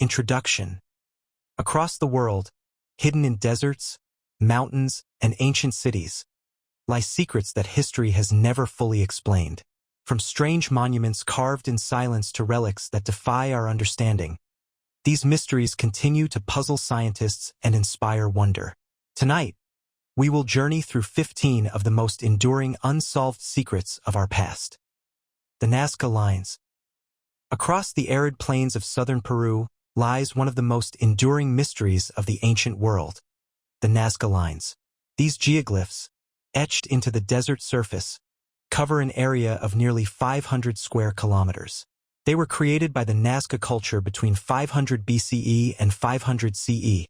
Introduction. Across the world, hidden in deserts, mountains, and ancient cities, lie secrets that history has never fully explained. From strange monuments carved in silence to relics that defy our understanding, these mysteries continue to puzzle scientists and inspire wonder. Tonight, we will journey through 15 of the most enduring unsolved secrets of our past. The Nazca Lines. Across the arid plains of southern Peru lies one of the most enduring mysteries of the ancient world, the Nazca Lines. These geoglyphs, etched into the desert surface, cover an area of nearly 500 square kilometers. They were created by the Nazca culture between 500 BCE and 500 CE,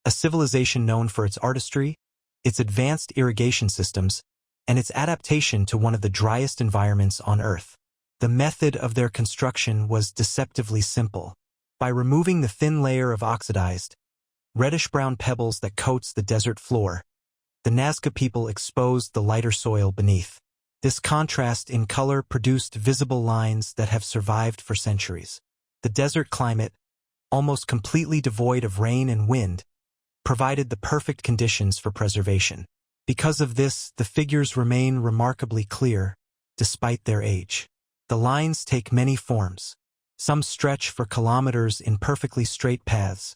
a civilization known for its artistry, its advanced irrigation systems, and its adaptation to one of the driest environments on Earth. The method of their construction was deceptively simple. By removing the thin layer of oxidized, reddish-brown pebbles that coats the desert floor, the Nazca people exposed the lighter soil beneath. This contrast in color produced visible lines that have survived for centuries. The desert climate, almost completely devoid of rain and wind, provided the perfect conditions for preservation. Because of this, the figures remain remarkably clear, despite their age. The lines take many forms. Some stretch for kilometers in perfectly straight paths,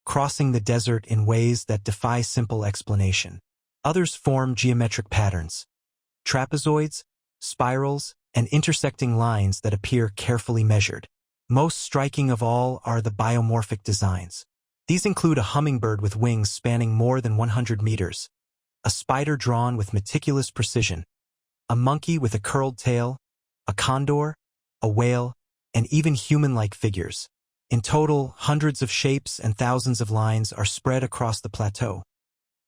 crossing the desert in ways that defy simple explanation. Others form geometric patterns, trapezoids, spirals, and intersecting lines that appear carefully measured. Most striking of all are the biomorphic designs. These include a hummingbird with wings spanning more than 100 meters, a spider drawn with meticulous precision, a monkey with a curled tail, a condor, a whale, and even human-like figures. In total, hundreds of shapes and thousands of lines are spread across the plateau,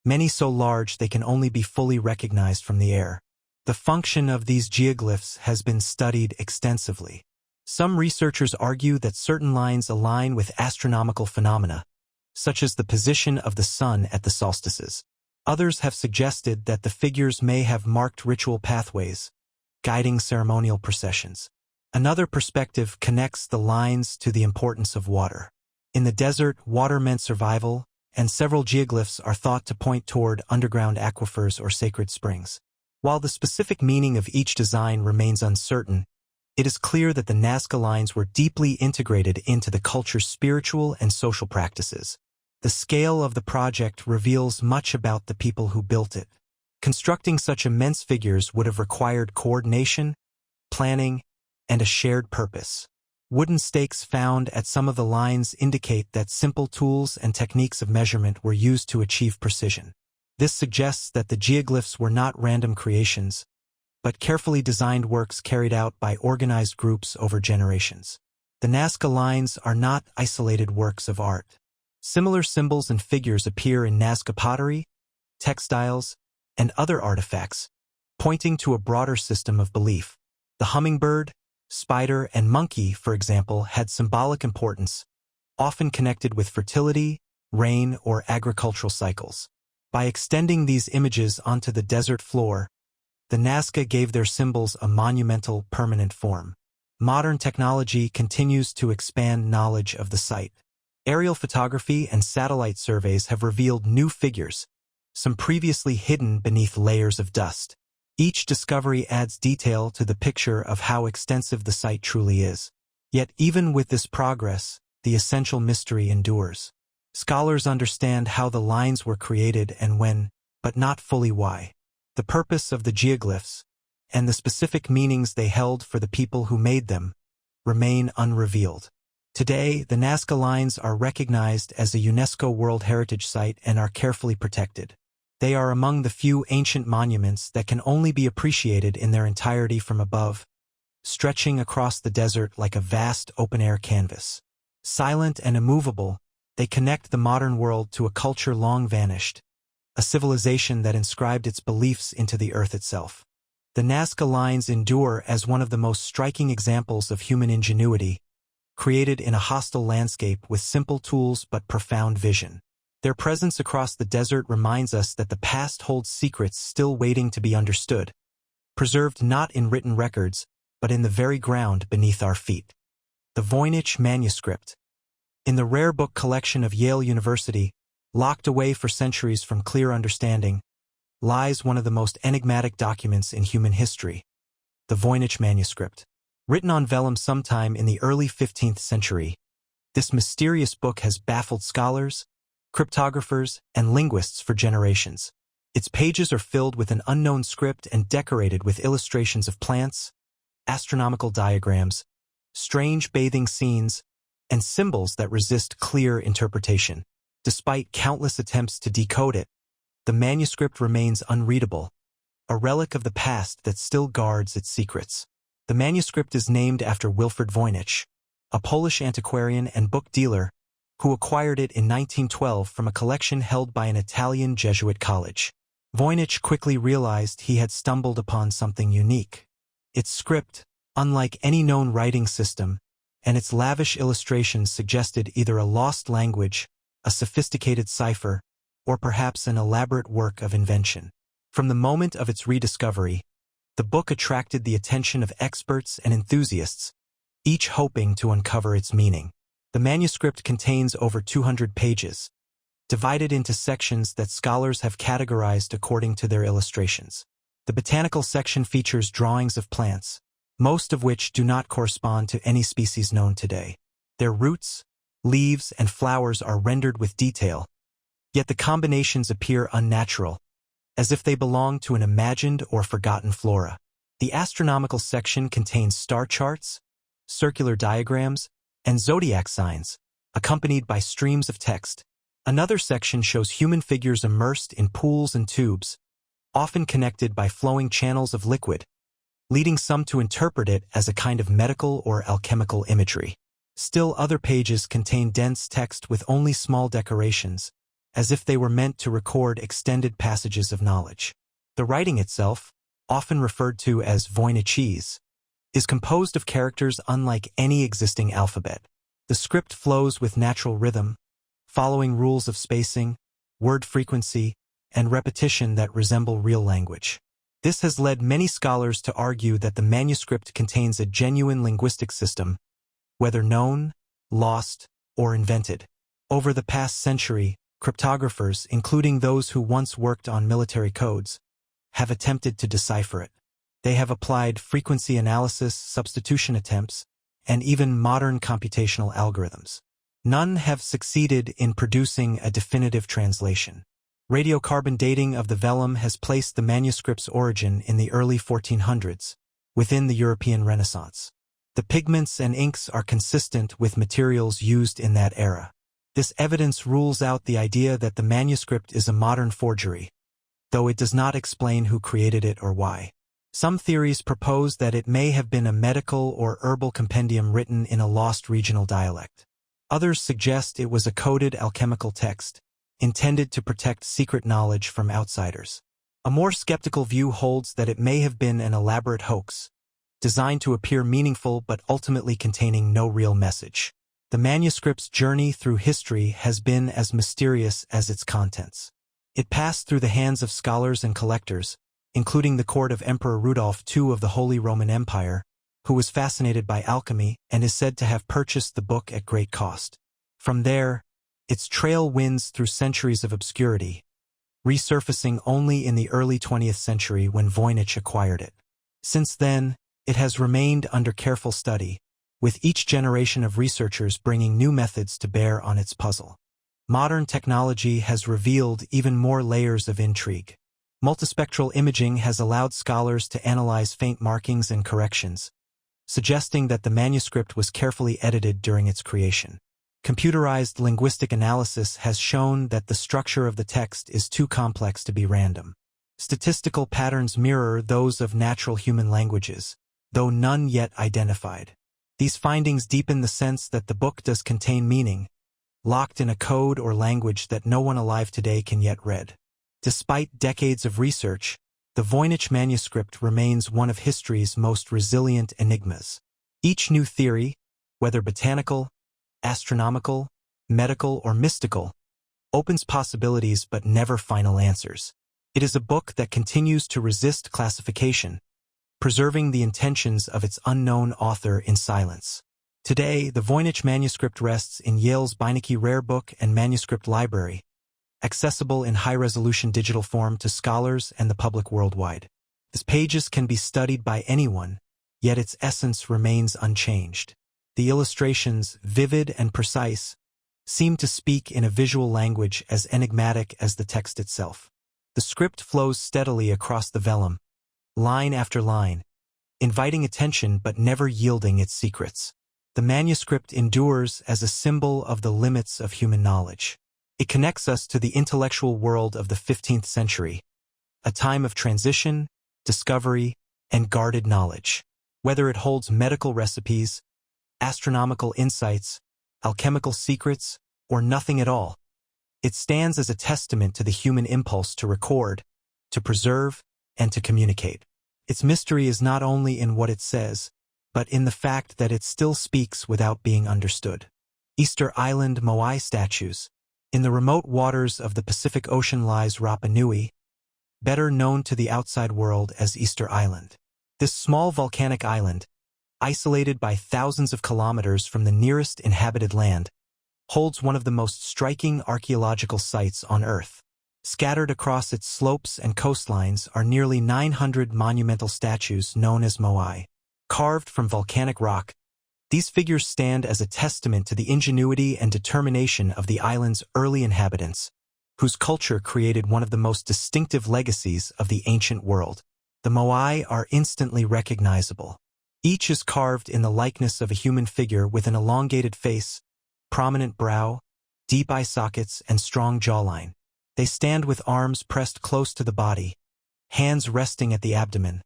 many so large they can only be fully recognized from the air. The function of these geoglyphs has been studied extensively. Some researchers argue that certain lines align with astronomical phenomena, such as the position of the sun at the solstices. Others have suggested that the figures may have marked ritual pathways, guiding ceremonial processions. Another perspective connects the lines to the importance of water. In the desert, water meant survival, and several geoglyphs are thought to point toward underground aquifers or sacred springs. While the specific meaning of each design remains uncertain, it is clear that the Nazca Lines were deeply integrated into the culture's spiritual and social practices. The scale of the project reveals much about the people who built it. Constructing such immense figures would have required coordination, planning, and a shared purpose. Wooden stakes found at some of the lines indicate that simple tools and techniques of measurement were used to achieve precision. This suggests that the geoglyphs were not random creations, but carefully designed works carried out by organized groups over generations. The Nazca Lines are not isolated works of art. Similar symbols and figures appear in Nazca pottery, textiles, and other artifacts, pointing to a broader system of belief. The hummingbird, spider, and monkey, for example, had symbolic importance, often connected with fertility, rain, or agricultural cycles. By extending these images onto the desert floor, the Nazca gave their symbols a monumental, permanent form. Modern technology continues to expand knowledge of the site. Aerial photography and satellite surveys have revealed new figures, some previously hidden beneath layers of dust. Each discovery adds detail to the picture of how extensive the site truly is. Yet even with this progress, the essential mystery endures. Scholars understand how the lines were created and when, but not fully why. The purpose of the geoglyphs, and the specific meanings they held for the people who made them, remain unrevealed. Today, the Nazca Lines are recognized as a UNESCO World Heritage Site and are carefully protected. They are among the few ancient monuments that can only be appreciated in their entirety from above, stretching across the desert like a vast open-air canvas. Silent and immovable, they connect the modern world to a culture long vanished, a civilization that inscribed its beliefs into the earth itself. The Nazca Lines endure as one of the most striking examples of human ingenuity, created in a hostile landscape with simple tools but profound vision. Their presence across the desert reminds us that the past holds secrets still waiting to be understood, preserved not in written records, but in the very ground beneath our feet. The Voynich Manuscript. In the rare book collection of Yale University, locked away for centuries from clear understanding, lies one of the most enigmatic documents in human history, the Voynich Manuscript. Written on vellum sometime in the early 15th century, this mysterious book has baffled scholars, cryptographers, and linguists for generations. Its pages are filled with an unknown script and decorated with illustrations of plants, astronomical diagrams, strange bathing scenes, and symbols that resist clear interpretation. Despite countless attempts to decode it, the manuscript remains unreadable, a relic of the past that still guards its secrets. The manuscript is named after Wilfrid Voynich, a Polish antiquarian and book dealer who acquired it in 1912 from a collection held by an Italian Jesuit college. Voynich quickly realized he had stumbled upon something unique. Its script, unlike any known writing system, and its lavish illustrations suggested either a lost language, a sophisticated cipher, or perhaps an elaborate work of invention. From the moment of its rediscovery, the book attracted the attention of experts and enthusiasts, each hoping to uncover its meaning. The manuscript contains over 200 pages, divided into sections that scholars have categorized according to their illustrations. The botanical section features drawings of plants, most of which do not correspond to any species known today. Their roots, leaves, and flowers are rendered with detail, yet the combinations appear unnatural, as if they belong to an imagined or forgotten flora. The astronomical section contains star charts, circular diagrams, and zodiac signs, accompanied by streams of text. Another section shows human figures immersed in pools and tubes, often connected by flowing channels of liquid, leading some to interpret it as a kind of medical or alchemical imagery. Still other pages contain dense text with only small decorations, as if they were meant to record extended passages of knowledge. The writing itself, often referred to as Voynichese, is composed of characters unlike any existing alphabet. The script flows with natural rhythm, following rules of spacing, word frequency, and repetition that resemble real language. This has led many scholars to argue that the manuscript contains a genuine linguistic system, whether known, lost, or invented. Over the past century, cryptographers, including those who once worked on military codes, have attempted to decipher it. They have applied frequency analysis, substitution attempts, and even modern computational algorithms. None have succeeded in producing a definitive translation. Radiocarbon dating of the vellum has placed the manuscript's origin in the early 1400s, within the European Renaissance. The pigments and inks are consistent with materials used in that era. This evidence rules out the idea that the manuscript is a modern forgery, though it does not explain who created it or why. Some theories propose that it may have been a medical or herbal compendium written in a lost regional dialect. Others suggest it was a coded alchemical text, intended to protect secret knowledge from outsiders. A more skeptical view holds that it may have been an elaborate hoax, designed to appear meaningful but ultimately containing no real message. The manuscript's journey through history has been as mysterious as its contents. It passed through the hands of scholars and collectors, including the court of Emperor Rudolph II of the Holy Roman Empire, who was fascinated by alchemy and is said to have purchased the book at great cost. From there, its trail winds through centuries of obscurity, resurfacing only in the early 20th century when Voynich acquired it. Since then, it has remained under careful study, with each generation of researchers bringing new methods to bear on its puzzle. Modern technology has revealed even more layers of intrigue. Multispectral imaging has allowed scholars to analyze faint markings and corrections, suggesting that the manuscript was carefully edited during its creation. Computerized linguistic analysis has shown that the structure of the text is too complex to be random. Statistical patterns mirror those of natural human languages, though none yet identified. These findings deepen the sense that the book does contain meaning, locked in a code or language that no one alive today can yet read. Despite decades of research, the Voynich manuscript remains one of history's most resilient enigmas. Each new theory, whether botanical, astronomical, medical, or mystical, opens possibilities but never final answers. It is a book that continues to resist classification, preserving the intentions of its unknown author in silence. Today, the Voynich Manuscript rests in Yale's Beinecke Rare Book and Manuscript Library, accessible in high-resolution digital form to scholars and the public worldwide. Its pages can be studied by anyone, yet its essence remains unchanged. The illustrations, vivid and precise, seem to speak in a visual language as enigmatic as the text itself. The script flows steadily across the vellum, line after line, inviting attention but never yielding its secrets. The manuscript endures as a symbol of the limits of human knowledge. It connects us to the intellectual world of the 15th century, a time of transition, discovery, and guarded knowledge. Whether it holds medical recipes, astronomical insights, alchemical secrets, or nothing at all, it stands as a testament to the human impulse to record, to preserve, and to communicate. Its mystery is not only in what it says, but in the fact that it still speaks without being understood. Easter Island Moai statues. In the remote waters of the Pacific Ocean lies Rapa Nui, better known to the outside world as Easter Island. This small volcanic island, isolated by thousands of kilometers from the nearest inhabited land, holds one of the most striking archaeological sites on Earth. Scattered across its slopes and coastlines are nearly 900 monumental statues known as Moai. Carved from volcanic rock, these figures stand as a testament to the ingenuity and determination of the island's early inhabitants, whose culture created one of the most distinctive legacies of the ancient world. The Moai are instantly recognizable. Each is carved in the likeness of a human figure with an elongated face, prominent brow, deep eye sockets, and strong jawline. They stand with arms pressed close to the body, hands resting at the abdomen,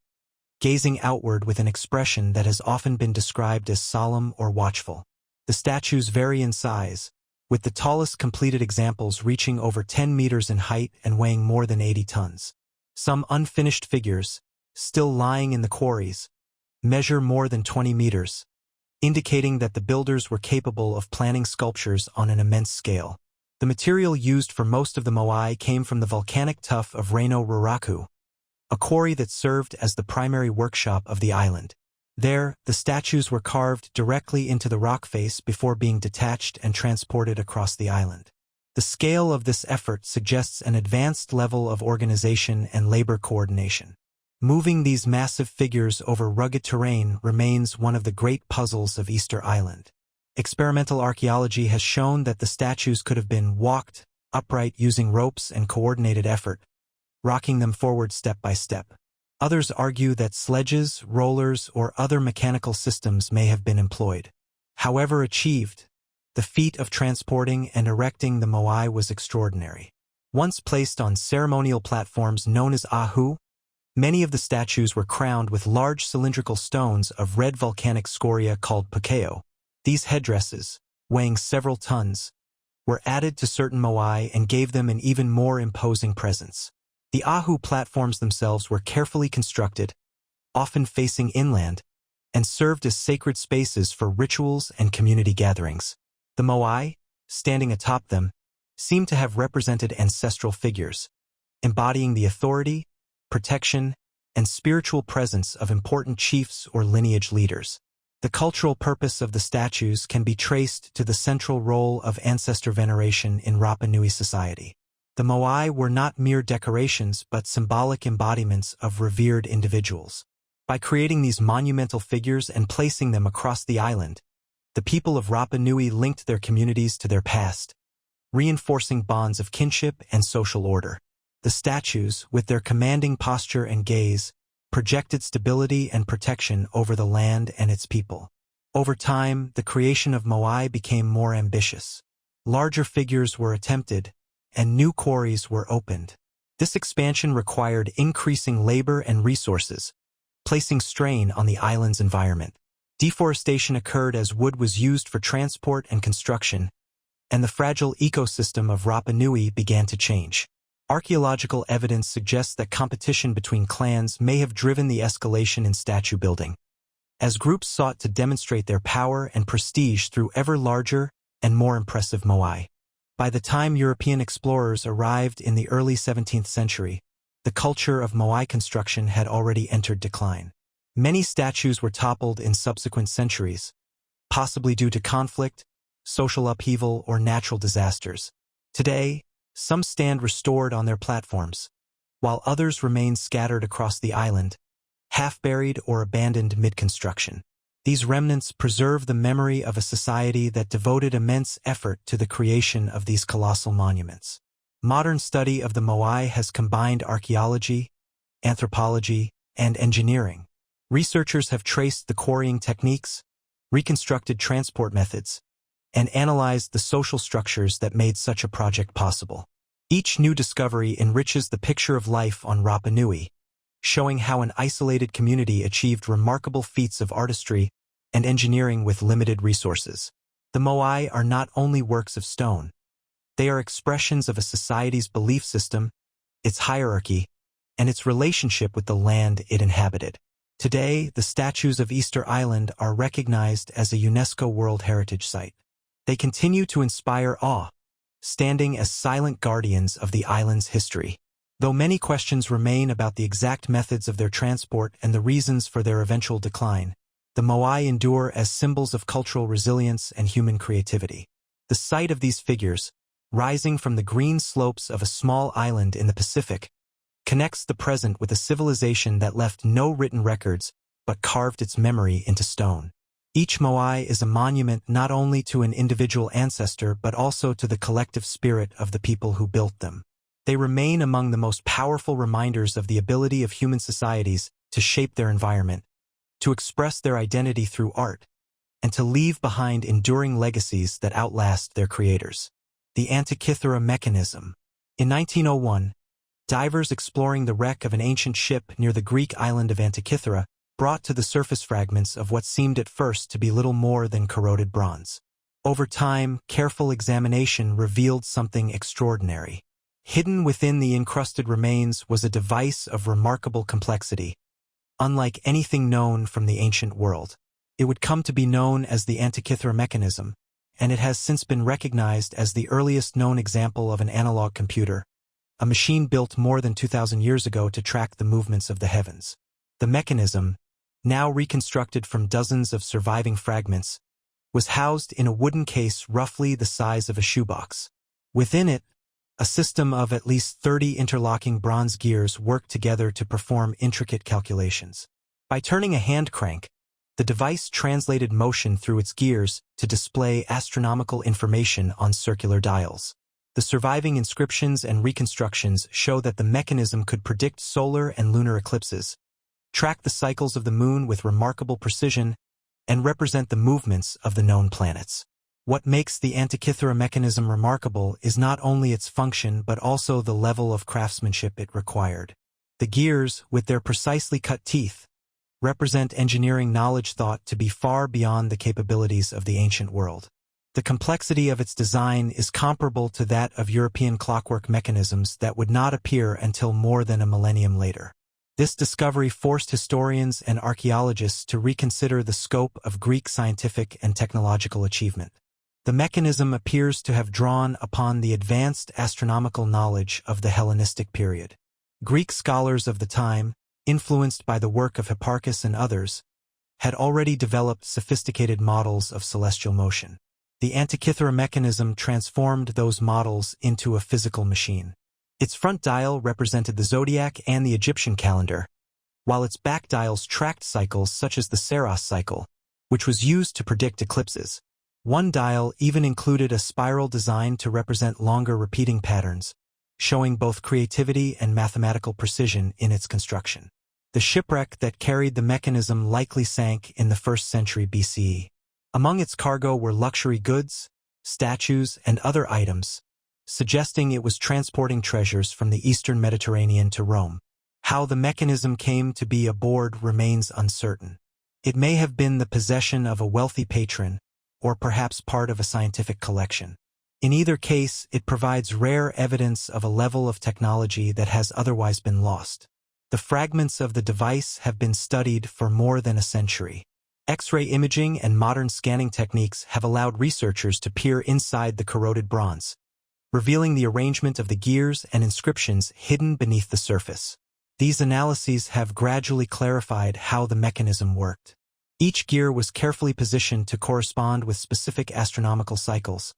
gazing outward with an expression that has often been described as solemn or watchful. The statues vary in size, with the tallest completed examples reaching over 10 meters in height and weighing more than 80 tons. Some unfinished figures, still lying in the quarries, measure more than 20 meters, indicating that the builders were capable of planning sculptures on an immense scale. The material used for most of the Moai came from the volcanic tuff of Rongorongo, a quarry that served as the primary workshop of the island. There, the statues were carved directly into the rock face before being detached and transported across the island. The scale of this effort suggests an advanced level of organization and labor coordination. Moving these massive figures over rugged terrain remains one of the great puzzles of Easter Island. Experimental archaeology has shown that the statues could have been walked upright using ropes and coordinated effort, rocking them forward step by step. Others argue that sledges, rollers, or other mechanical systems may have been employed. However achieved, the feat of transporting and erecting the Moai was extraordinary. Once placed on ceremonial platforms known as ahu, many of the statues were crowned with large cylindrical stones of red volcanic scoria called pukeo. These headdresses, weighing several tons, were added to certain Moai and gave them an even more imposing presence. The ahu platforms themselves were carefully constructed, often facing inland, and served as sacred spaces for rituals and community gatherings. The Moai, standing atop them, seem to have represented ancestral figures, embodying the authority, protection, and spiritual presence of important chiefs or lineage leaders. The cultural purpose of the statues can be traced to the central role of ancestor veneration in Rapa Nui society. The Moai were not mere decorations but symbolic embodiments of revered individuals. By creating these monumental figures and placing them across the island, the people of Rapa Nui linked their communities to their past, reinforcing bonds of kinship and social order. The statues, with their commanding posture and gaze, projected stability and protection over the land and its people. Over time, the creation of Moai became more ambitious. Larger figures were attempted, and new quarries were opened. This expansion required increasing labor and resources, placing strain on the island's environment. Deforestation occurred as wood was used for transport and construction, and the fragile ecosystem of Rapa Nui began to change. Archaeological evidence suggests that competition between clans may have driven the escalation in statue building, as groups sought to demonstrate their power and prestige through ever larger and more impressive Moai. By the time European explorers arrived in the early 17th century, the culture of Moai construction had already entered decline. Many statues were toppled in subsequent centuries, possibly due to conflict, social upheaval, or natural disasters. Today, some stand restored on their platforms, while others remain scattered across the island, half-buried or abandoned mid-construction. These remnants preserve the memory of a society that devoted immense effort to the creation of these colossal monuments. Modern study of the Moai has combined archaeology, anthropology, and engineering. Researchers have traced the quarrying techniques, reconstructed transport methods, and analyzed the social structures that made such a project possible. Each new discovery enriches the picture of life on Rapa Nui, showing how an isolated community achieved remarkable feats of artistry and engineering with limited resources. The Moai are not only works of stone. They are expressions of a society's belief system, its hierarchy, and its relationship with the land it inhabited. Today, the statues of Easter Island are recognized as a UNESCO World Heritage Site. They continue to inspire awe, standing as silent guardians of the island's history. Though many questions remain about the exact methods of their transport and the reasons for their eventual decline, the Moai endure as symbols of cultural resilience and human creativity. The sight of these figures, rising from the green slopes of a small island in the Pacific, connects the present with a civilization that left no written records but carved its memory into stone. Each Moai is a monument not only to an individual ancestor but also to the collective spirit of the people who built them. They remain among the most powerful reminders of the ability of human societies to shape their environment, to express their identity through art, and to leave behind enduring legacies that outlast their creators. The Antikythera Mechanism. In 1901, divers exploring the wreck of an ancient ship near the Greek island of Antikythera brought to the surface fragments of what seemed at first to be little more than corroded bronze. Over time, careful examination revealed something extraordinary. Hidden within the encrusted remains was a device of remarkable complexity, unlike anything known from the ancient world. It would come to be known as the Antikythera Mechanism, and it has since been recognized as the earliest known example of an analog computer, a machine built more than 2,000 years ago to track the movements of the heavens. The mechanism, now reconstructed from dozens of surviving fragments, was housed in a wooden case roughly the size of a shoebox. Within it, a system of at least 30 interlocking bronze gears worked together to perform intricate calculations. By turning a hand crank, the device translated motion through its gears to display astronomical information on circular dials. The surviving inscriptions and reconstructions show that the mechanism could predict solar and lunar eclipses, track the cycles of the moon with remarkable precision, and represent the movements of the known planets. What makes the Antikythera Mechanism remarkable is not only its function but also the level of craftsmanship it required. The gears, with their precisely cut teeth, represent engineering knowledge thought to be far beyond the capabilities of the ancient world. The complexity of its design is comparable to that of European clockwork mechanisms that would not appear until more than a millennium later. This discovery forced historians and archaeologists to reconsider the scope of Greek scientific and technological achievement. The mechanism appears to have drawn upon the advanced astronomical knowledge of the Hellenistic period. Greek scholars of the time, influenced by the work of Hipparchus and others, had already developed sophisticated models of celestial motion. The Antikythera Mechanism transformed those models into a physical machine. Its front dial represented the zodiac and the Egyptian calendar, while its back dials tracked cycles such as the Saros cycle, which was used to predict eclipses. One dial even included a spiral design to represent longer repeating patterns, showing both creativity and mathematical precision in its construction. The shipwreck that carried the mechanism likely sank in the 1st century BCE. Among its cargo were luxury goods, statues, and other items, suggesting it was transporting treasures from the eastern Mediterranean to Rome. How the mechanism came to be aboard remains uncertain. It may have been the possession of a wealthy patron, or perhaps part of a scientific collection. In either case, it provides rare evidence of a level of technology that has otherwise been lost. The fragments of the device have been studied for more than a century. X-ray imaging and modern scanning techniques have allowed researchers to peer inside the corroded bronze, revealing the arrangement of the gears and inscriptions hidden beneath the surface. These analyses have gradually clarified how the mechanism worked. Each gear was carefully positioned to correspond with specific astronomical cycles,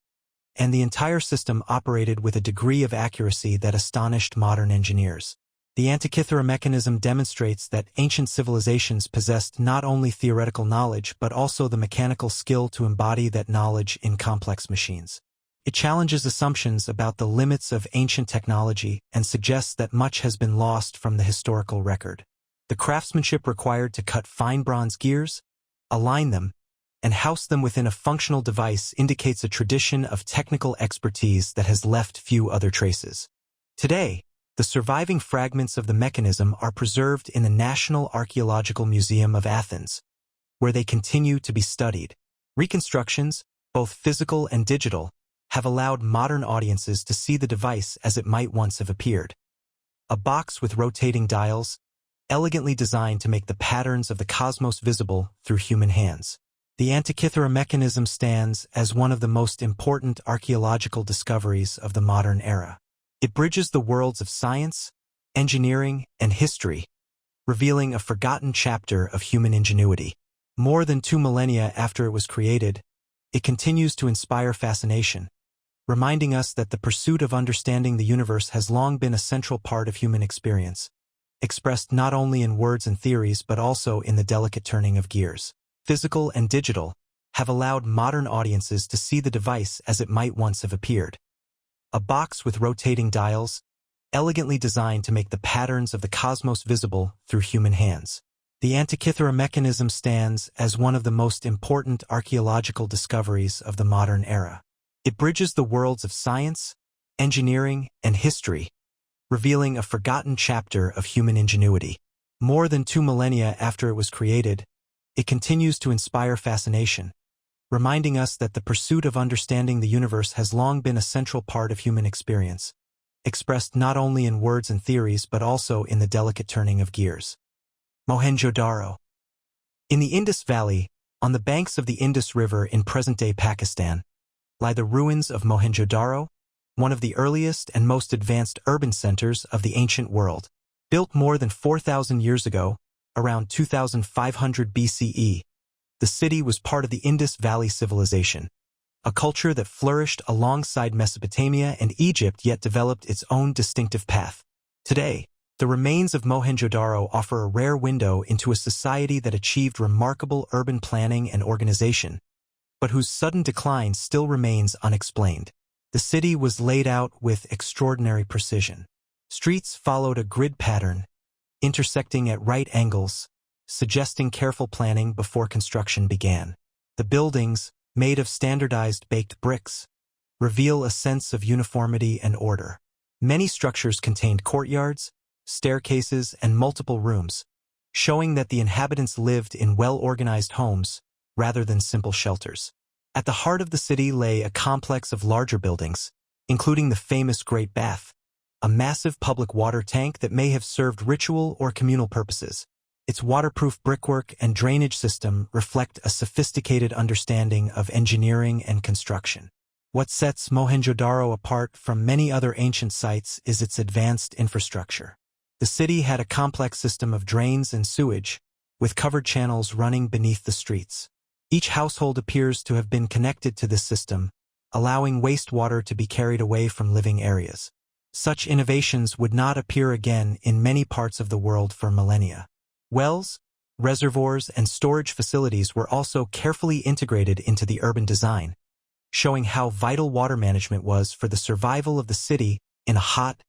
and the entire system operated with a degree of accuracy that astonished modern engineers. The Antikythera Mechanism demonstrates that ancient civilizations possessed not only theoretical knowledge but also the mechanical skill to embody that knowledge in complex machines. It challenges assumptions about the limits of ancient technology and suggests that much has been lost from the historical record. The craftsmanship required to cut fine bronze gears, align them, and house them within a functional device indicates a tradition of technical expertise that has left few other traces. Today, the surviving fragments of the mechanism are preserved in the National Archaeological Museum of Athens, where they continue to be studied. Reconstructions, both physical and digital, have allowed modern audiences to see the device as it might once have appeared. A box with rotating dials, elegantly designed to make the patterns of the cosmos visible through human hands. The Antikythera Mechanism stands as one of the most important archaeological discoveries of the modern era. It bridges the worlds of science, engineering, and history, revealing a forgotten chapter of human ingenuity. More than 2 millennia after it was created, it continues to inspire fascination, reminding us that the pursuit of understanding the universe has long been a central part of human experience, expressed not only in words and theories but also in the delicate turning of gears. Physical and digital have allowed modern audiences to see the device as it might once have appeared. A box with rotating dials, elegantly designed to make the patterns of the cosmos visible through human hands. The Antikythera Mechanism stands as one of the most important archaeological discoveries of the modern era. It bridges the worlds of science, engineering, and history, revealing a forgotten chapter of human ingenuity. More than 2 millennia after it was created, it continues to inspire fascination, reminding us that the pursuit of understanding the universe has long been a central part of human experience, expressed not only in words and theories but also in the delicate turning of gears. Mohenjo-Daro. In the Indus Valley, on the banks of the Indus River in present-day Pakistan, lie the ruins of Mohenjo-Daro, one of the earliest and most advanced urban centers of the ancient world. Built more than 4,000 years ago, around 2500 BCE, the city was part of the Indus Valley Civilization, a culture that flourished alongside Mesopotamia and Egypt yet developed its own distinctive path. Today, the remains of Mohenjo-Daro offer a rare window into a society that achieved remarkable urban planning and organization, but whose sudden decline still remains unexplained. The city was laid out with extraordinary precision. Streets followed a grid pattern, intersecting at right angles, suggesting careful planning before construction began. The buildings, made of standardized baked bricks, reveal a sense of uniformity and order. Many structures contained courtyards, staircases, and multiple rooms, showing that the inhabitants lived in well-organized homes rather than simple shelters. At the heart of the city lay a complex of larger buildings, including the famous Great Bath, a massive public water tank that may have served ritual or communal purposes. Its waterproof brickwork and drainage system reflect a sophisticated understanding of engineering and construction. What sets Mohenjo-Daro apart from many other ancient sites is its advanced infrastructure. The city had a complex system of drains and sewage, with covered channels running beneath the streets. Each household appears to have been connected to this system, allowing wastewater to be carried away from living areas. Such innovations would not appear again in many parts of the world for millennia. Wells, reservoirs, and storage facilities were also carefully integrated into the urban design, showing how vital water management was for the survival of the city in a hot,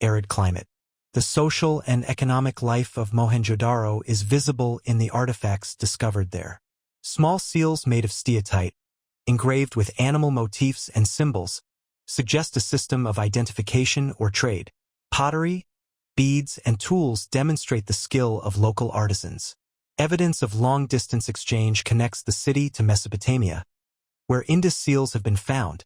arid climate. The social and economic life of Mohenjo-Daro is visible in the artifacts discovered there. Small seals made of steatite, engraved with animal motifs and symbols, suggest a system of identification or trade. Pottery, beads, and tools demonstrate the skill of local artisans. Evidence of long-distance exchange connects the city to Mesopotamia, where Indus seals have been found,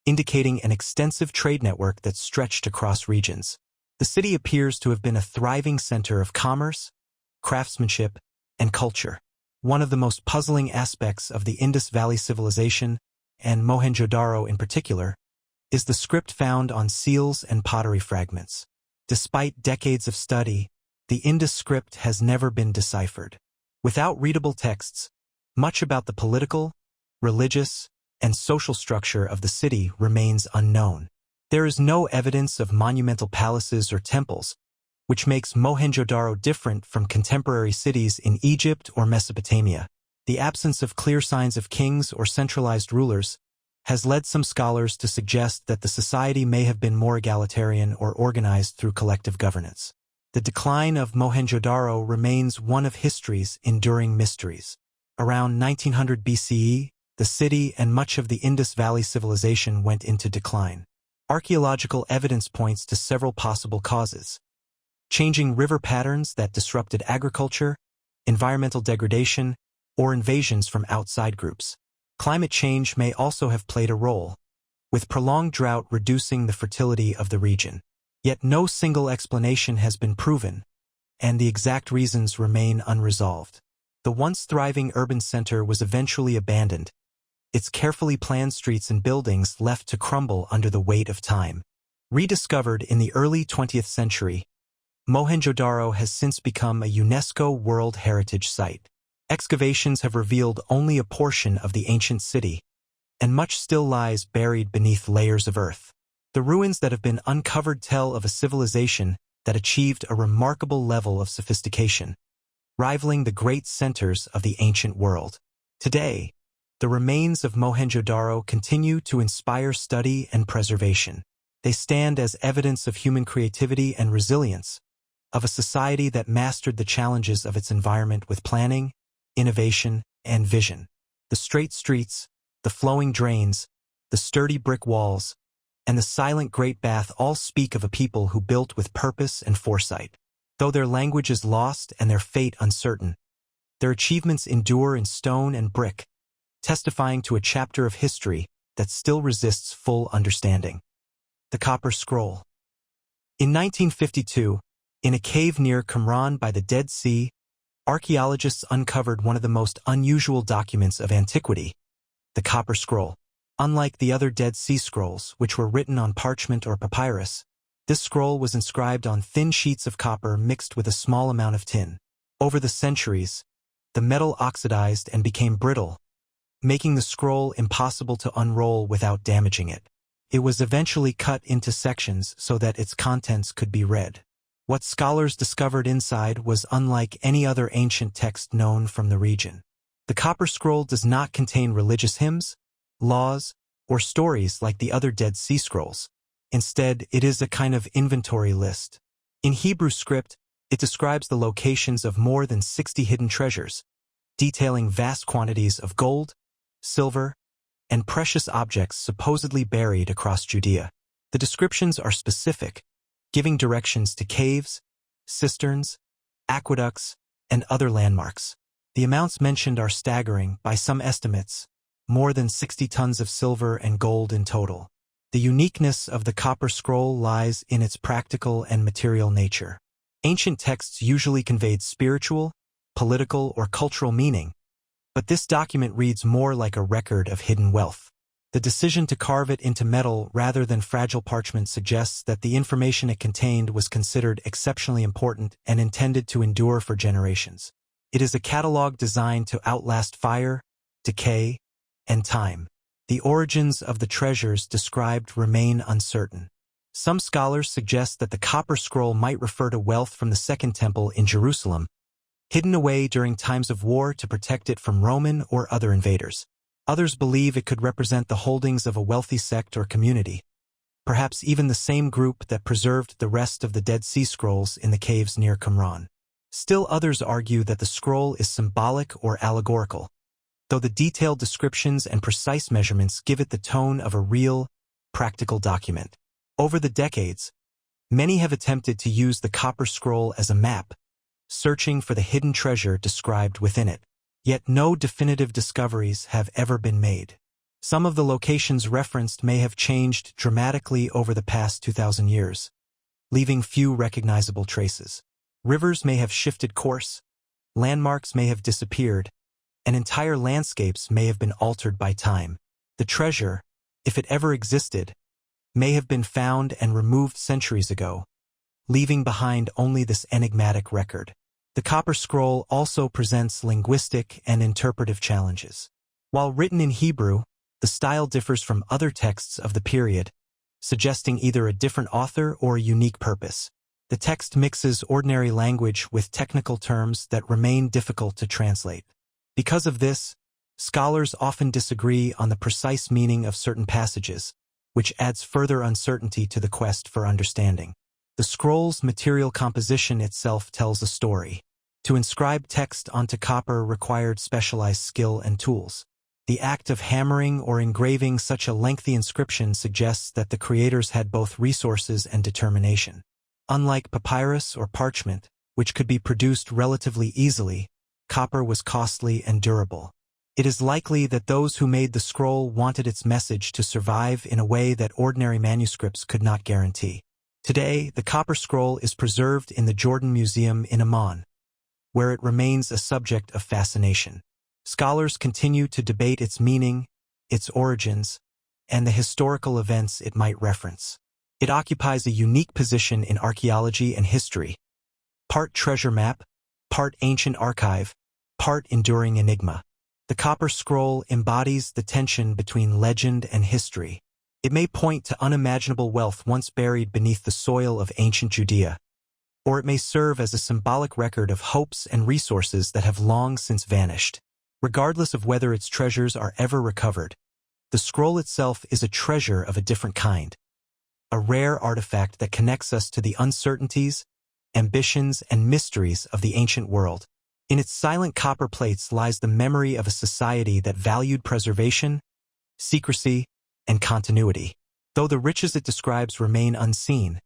indicating an extensive trade network that stretched across regions. The city appears to have been a thriving center of commerce, craftsmanship, and culture. One of the most puzzling aspects of the Indus Valley Civilization, and Mohenjo-Daro in particular, is the script found on seals and pottery fragments. Despite decades of study, the Indus script has never been deciphered. Without readable texts, Much about the political, religious, and social structure of the city remains unknown. There is no evidence of monumental palaces or temples, which makes Mohenjo-Daro different from contemporary cities in Egypt or Mesopotamia. The absence of clear signs of kings or centralized rulers has led some scholars to suggest that the society may have been more egalitarian or organized through collective governance. The decline of Mohenjo-Daro remains one of history's enduring mysteries. Around 1900 BCE, the city and much of the Indus Valley civilization went into decline. Archaeological evidence points to several possible causes: changing river patterns that disrupted agriculture, environmental degradation, or invasions from outside groups. Climate change may also have played a role, with prolonged drought reducing the fertility of the region. Yet no single explanation has been proven, and the exact reasons remain unresolved. The once thriving urban center was eventually abandoned, its carefully planned streets and buildings left to crumble under the weight of time. Rediscovered in the early 20th century, Mohenjo-Daro has since become a UNESCO World Heritage Site. Excavations have revealed only a portion of the ancient city, and much still lies buried beneath layers of earth. The ruins that have been uncovered tell of a civilization that achieved a remarkable level of sophistication, rivaling the great centers of the ancient world. Today, the remains of Mohenjo-Daro continue to inspire study and preservation. They stand as evidence of human creativity and resilience, of a society that mastered the challenges of its environment with planning, innovation, and vision. The straight streets, the flowing drains, the sturdy brick walls, and the silent great bath all speak of a people who built with purpose and foresight. Though their language is lost and their fate uncertain, their achievements endure in stone and brick, testifying to a chapter of history that still resists full understanding. The Copper Scroll. In 1952, in a cave near Qumran by the Dead Sea, archaeologists uncovered one of the most unusual documents of antiquity, the Copper Scroll. Unlike the other Dead Sea Scrolls, which were written on parchment or papyrus, this scroll was inscribed on thin sheets of copper mixed with a small amount of tin. Over the centuries, the metal oxidized and became brittle, making the scroll impossible to unroll without damaging it. It was eventually cut into sections so that its contents could be read. What scholars discovered inside was unlike any other ancient text known from the region. The Copper Scroll does not contain religious hymns, laws, or stories like the other Dead Sea Scrolls. Instead, it is a kind of inventory list. In Hebrew script, it describes the locations of more than 60 hidden treasures, detailing vast quantities of gold, silver, and precious objects supposedly buried across Judea. The descriptions are specific, giving directions to caves, cisterns, aqueducts, and other landmarks. The amounts mentioned are staggering by some estimates, more than 60 tons of silver and gold in total. The uniqueness of the Copper Scroll lies in its practical and material nature. Ancient texts usually conveyed spiritual, political, or cultural meaning, but this document reads more like a record of hidden wealth. The decision to carve it into metal rather than fragile parchment suggests that the information it contained was considered exceptionally important and intended to endure for generations. It is a catalog designed to outlast fire, decay, and time. The origins of the treasures described remain uncertain. Some scholars suggest that the Copper Scroll might refer to wealth from the Second Temple in Jerusalem, hidden away during times of war to protect it from Roman or other invaders. Others believe it could represent the holdings of a wealthy sect or community, perhaps even the same group that preserved the rest of the Dead Sea Scrolls in the caves near Qumran. Still others argue that the scroll is symbolic or allegorical, though the detailed descriptions and precise measurements give it the tone of a real, practical document. Over the decades, many have attempted to use the Copper Scroll as a map, searching for the hidden treasure described within it. Yet no definitive discoveries have ever been made. Some of the locations referenced may have changed dramatically over the past 2,000 years, leaving few recognizable traces. Rivers may have shifted course, landmarks may have disappeared, and entire landscapes may have been altered by time. The treasure, if it ever existed, may have been found and removed centuries ago, leaving behind only this enigmatic record. The Copper Scroll also presents linguistic and interpretive challenges. While written in Hebrew, the style differs from other texts of the period, suggesting either a different author or a unique purpose. The text mixes ordinary language with technical terms that remain difficult to translate. Because of this, scholars often disagree on the precise meaning of certain passages, which adds further uncertainty to the quest for understanding. The scroll's material composition itself tells a story. To inscribe text onto copper required specialized skill and tools. The act of hammering or engraving such a lengthy inscription suggests that the creators had both resources and determination. Unlike papyrus or parchment, which could be produced relatively easily, copper was costly and durable. It is likely that those who made the scroll wanted its message to survive in a way that ordinary manuscripts could not guarantee. Today, the Copper Scroll is preserved in the Jordan Museum in Amman, where it remains a subject of fascination. Scholars continue to debate its meaning, its origins, and the historical events it might reference. It occupies a unique position in archaeology and history, part treasure map, part ancient archive, part enduring enigma. The Copper Scroll embodies the tension between legend and history. It may point to unimaginable wealth once buried beneath the soil of ancient Judea, or it may serve as a symbolic record of hopes and resources that have long since vanished. Regardless of whether its treasures are ever recovered, the scroll itself is a treasure of a different kind, a rare artifact that connects us to the uncertainties, ambitions, and mysteries of the ancient world. In its silent copper plates lies the memory of a society that valued preservation, secrecy, and continuity. Though the riches it describes remain unseen,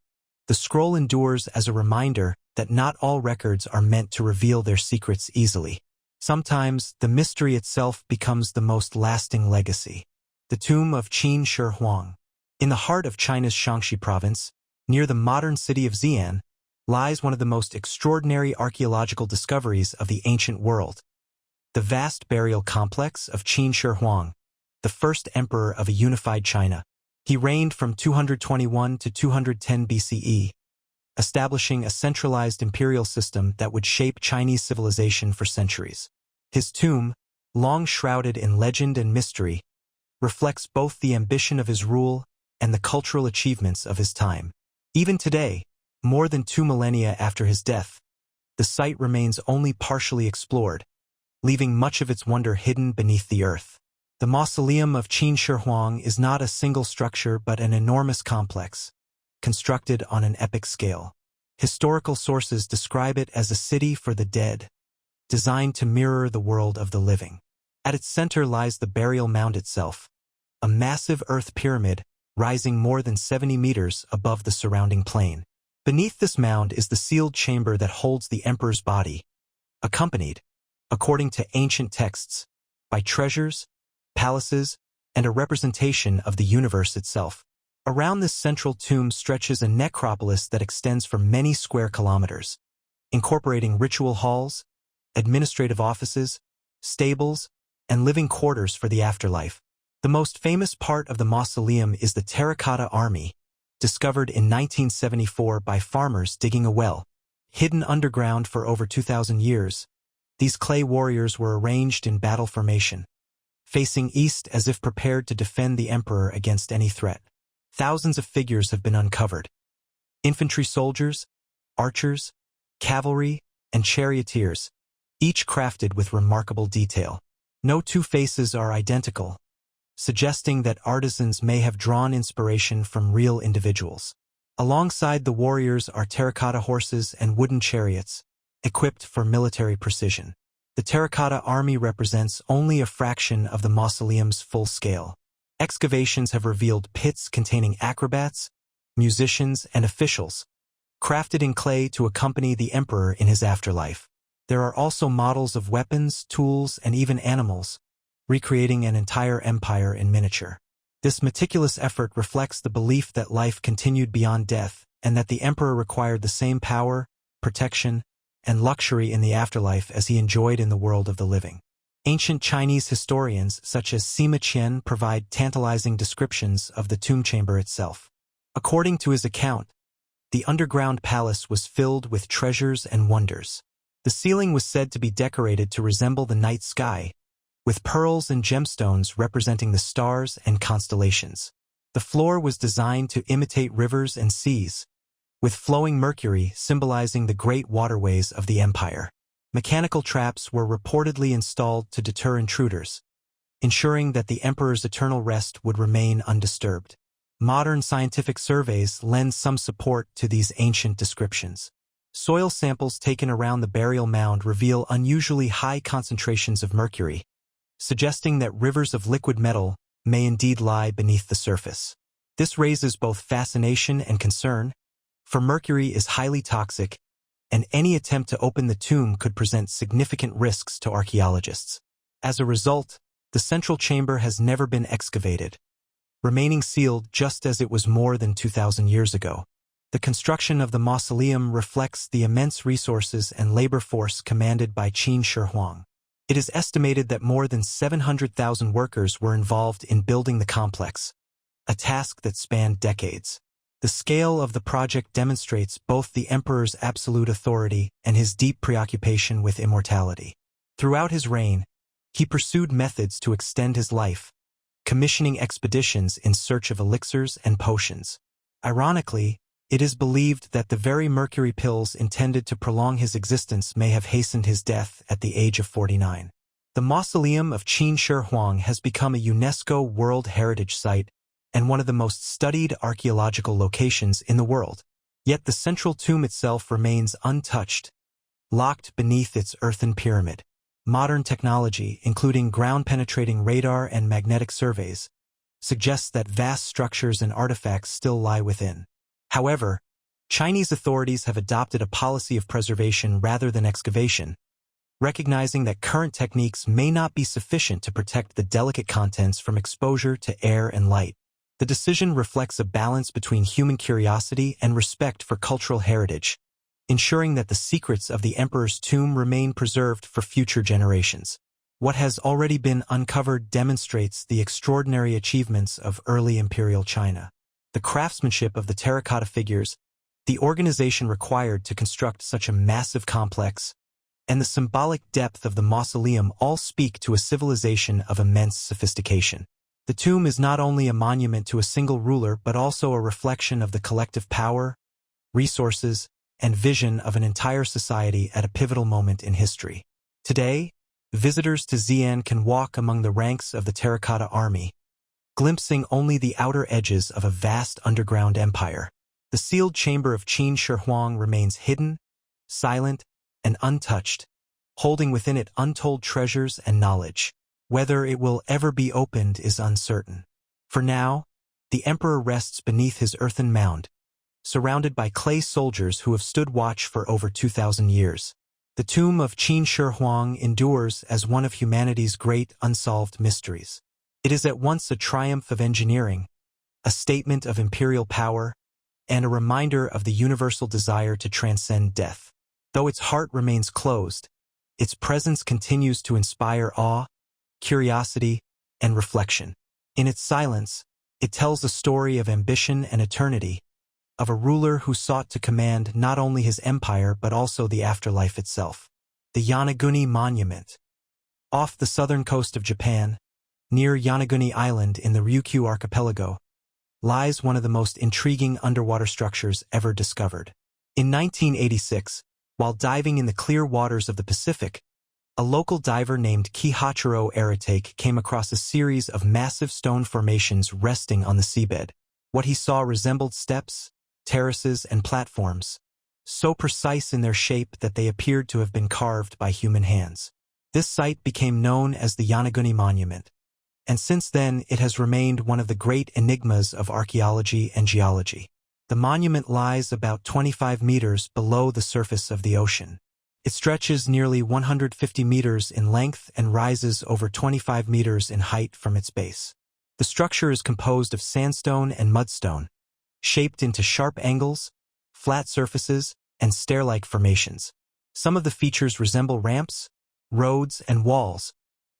the scroll endures as a reminder that not all records are meant to reveal their secrets easily. Sometimes, the mystery itself becomes the most lasting legacy. The tomb of Qin Shi Huang. In the heart of China's Shaanxi province, near the modern city of Xi'an, lies one of the most extraordinary archaeological discoveries of the ancient world. The vast burial complex of Qin Shi Huang, the first emperor of a unified China. He reigned from 221 to 210 BCE, establishing a centralized imperial system that would shape Chinese civilization for centuries. His tomb, long shrouded in legend and mystery, reflects both the ambition of his rule and the cultural achievements of his time. Even today, more than 2 millennia after his death, the site remains only partially explored, leaving much of its wonder hidden beneath the earth. The mausoleum of Qin Shi Huang is not a single structure but an enormous complex, constructed on an epic scale. Historical sources describe it as a city for the dead, designed to mirror the world of the living. At its center lies the burial mound itself, a massive earth pyramid rising more than 70 meters above the surrounding plain. Beneath this mound is the sealed chamber that holds the emperor's body, accompanied, according to ancient texts, by treasures, palaces, and a representation of the universe itself. Around this central tomb stretches a necropolis that extends for many square kilometers, incorporating ritual halls, administrative offices, stables, and living quarters for the afterlife. The most famous part of the mausoleum is the terracotta army, discovered in 1974 by farmers digging a well. Hidden underground for over 2,000 years, these clay warriors were arranged in battle formation, facing east as if prepared to defend the emperor against any threat. Thousands of figures have been uncovered. Infantry soldiers, archers, cavalry, and charioteers, each crafted with remarkable detail. No two faces are identical, suggesting that artisans may have drawn inspiration from real individuals. Alongside the warriors are terracotta horses and wooden chariots, equipped for military precision. The terracotta army represents only a fraction of the mausoleum's full scale. Excavations have revealed pits containing acrobats, musicians, and officials, crafted in clay to accompany the emperor in his afterlife. There are also models of weapons, tools, and even animals, recreating an entire empire in miniature. This meticulous effort reflects the belief that life continued beyond death and that the emperor required the same power, protection, and luxury in the afterlife as he enjoyed in the world of the living. Ancient Chinese historians such as Sima Qian provide tantalizing descriptions of the tomb chamber itself. According to his account, the underground palace was filled with treasures and wonders. The ceiling was said to be decorated to resemble the night sky, with pearls and gemstones representing the stars and constellations. The floor was designed to imitate rivers and seas, with flowing mercury symbolizing the great waterways of the empire. Mechanical traps were reportedly installed to deter intruders, ensuring that the emperor's eternal rest would remain undisturbed. Modern scientific surveys lend some support to these ancient descriptions. Soil samples taken around the burial mound reveal unusually high concentrations of mercury, suggesting that rivers of liquid metal may indeed lie beneath the surface. This raises both fascination and concern, for mercury is highly toxic, and any attempt to open the tomb could present significant risks to archaeologists. As a result, the central chamber has never been excavated, remaining sealed just as it was more than 2,000 years ago. The construction of the mausoleum reflects the immense resources and labor force commanded by Qin Shi Huang. It is estimated that more than 700,000 workers were involved in building the complex, a task that spanned decades. The scale of the project demonstrates both the emperor's absolute authority and his deep preoccupation with immortality. Throughout his reign, he pursued methods to extend his life, commissioning expeditions in search of elixirs and potions. Ironically, it is believed that the very mercury pills intended to prolong his existence may have hastened his death at the age of 49. The mausoleum of Qin Shi Huang has become a UNESCO World Heritage Site and one of the most studied archaeological locations in the world. Yet the central tomb itself remains untouched, locked beneath its earthen pyramid. Modern technology, including ground-penetrating radar and magnetic surveys, suggests that vast structures and artifacts still lie within. However, Chinese authorities have adopted a policy of preservation rather than excavation, recognizing that current techniques may not be sufficient to protect the delicate contents from exposure to air and light. The decision reflects a balance between human curiosity and respect for cultural heritage, ensuring that the secrets of the emperor's tomb remain preserved for future generations. What has already been uncovered demonstrates the extraordinary achievements of early imperial China. The craftsmanship of the terracotta figures, the organization required to construct such a massive complex, and the symbolic depth of the mausoleum all speak to a civilization of immense sophistication. The tomb is not only a monument to a single ruler but also a reflection of the collective power, resources, and vision of an entire society at a pivotal moment in history. Today, visitors to Xi'an can walk among the ranks of the terracotta army, glimpsing only the outer edges of a vast underground empire. The sealed chamber of Qin Shi Huang remains hidden, silent, and untouched, holding within it untold treasures and knowledge. Whether it will ever be opened is uncertain. For now, the emperor rests beneath his earthen mound, surrounded by clay soldiers who have stood watch for over 2,000 years. The tomb of Qin Shi Huang endures as one of humanity's great unsolved mysteries. It is at once a triumph of engineering, a statement of imperial power, and a reminder of the universal desire to transcend death. Though its heart remains closed, its presence continues to inspire awe, curiosity, and reflection. In its silence, it tells a story of ambition and eternity, of a ruler who sought to command not only his empire but also the afterlife itself. The Yonaguni Monument. Off the southern coast of Japan, near Yonaguni Island in the Ryukyu archipelago, lies one of the most intriguing underwater structures ever discovered. In 1986, while diving in the clear waters of the Pacific, a local diver named Kihachiro Aratake came across a series of massive stone formations resting on the seabed. What he saw resembled steps, terraces, and platforms, so precise in their shape that they appeared to have been carved by human hands. This site became known as the Yonaguni Monument, and since then it has remained one of the great enigmas of archaeology and geology. The monument lies about 25 meters below the surface of the ocean. It stretches nearly 150 meters in length and rises over 25 meters in height from its base. The structure is composed of sandstone and mudstone, shaped into sharp angles, flat surfaces, and stair-like formations. Some of the features resemble ramps, roads, and walls,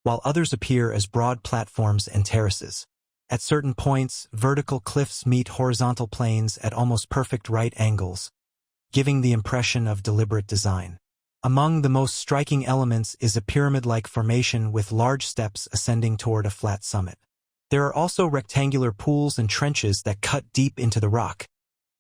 while others appear as broad platforms and terraces. At certain points, vertical cliffs meet horizontal planes at almost perfect right angles, giving the impression of deliberate design. Among the most striking elements is a pyramid-like formation with large steps ascending toward a flat summit. There are also rectangular pools and trenches that cut deep into the rock,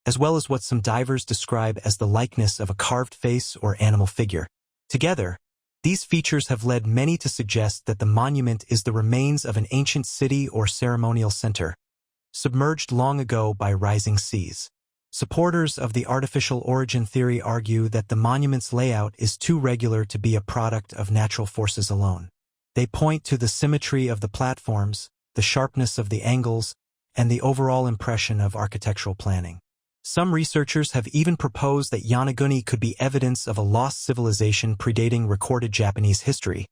as well as what some divers describe as the likeness of a carved face or animal figure. Together, these features have led many to suggest that the monument is the remains of an ancient city or ceremonial center, submerged long ago by rising seas. Supporters of the artificial origin theory argue that the monument's layout is too regular to be a product of natural forces alone. They point to the symmetry of the platforms, the sharpness of the angles, and the overall impression of architectural planning. Some researchers have even proposed that Yonaguni could be evidence of a lost civilization predating recorded Japanese history,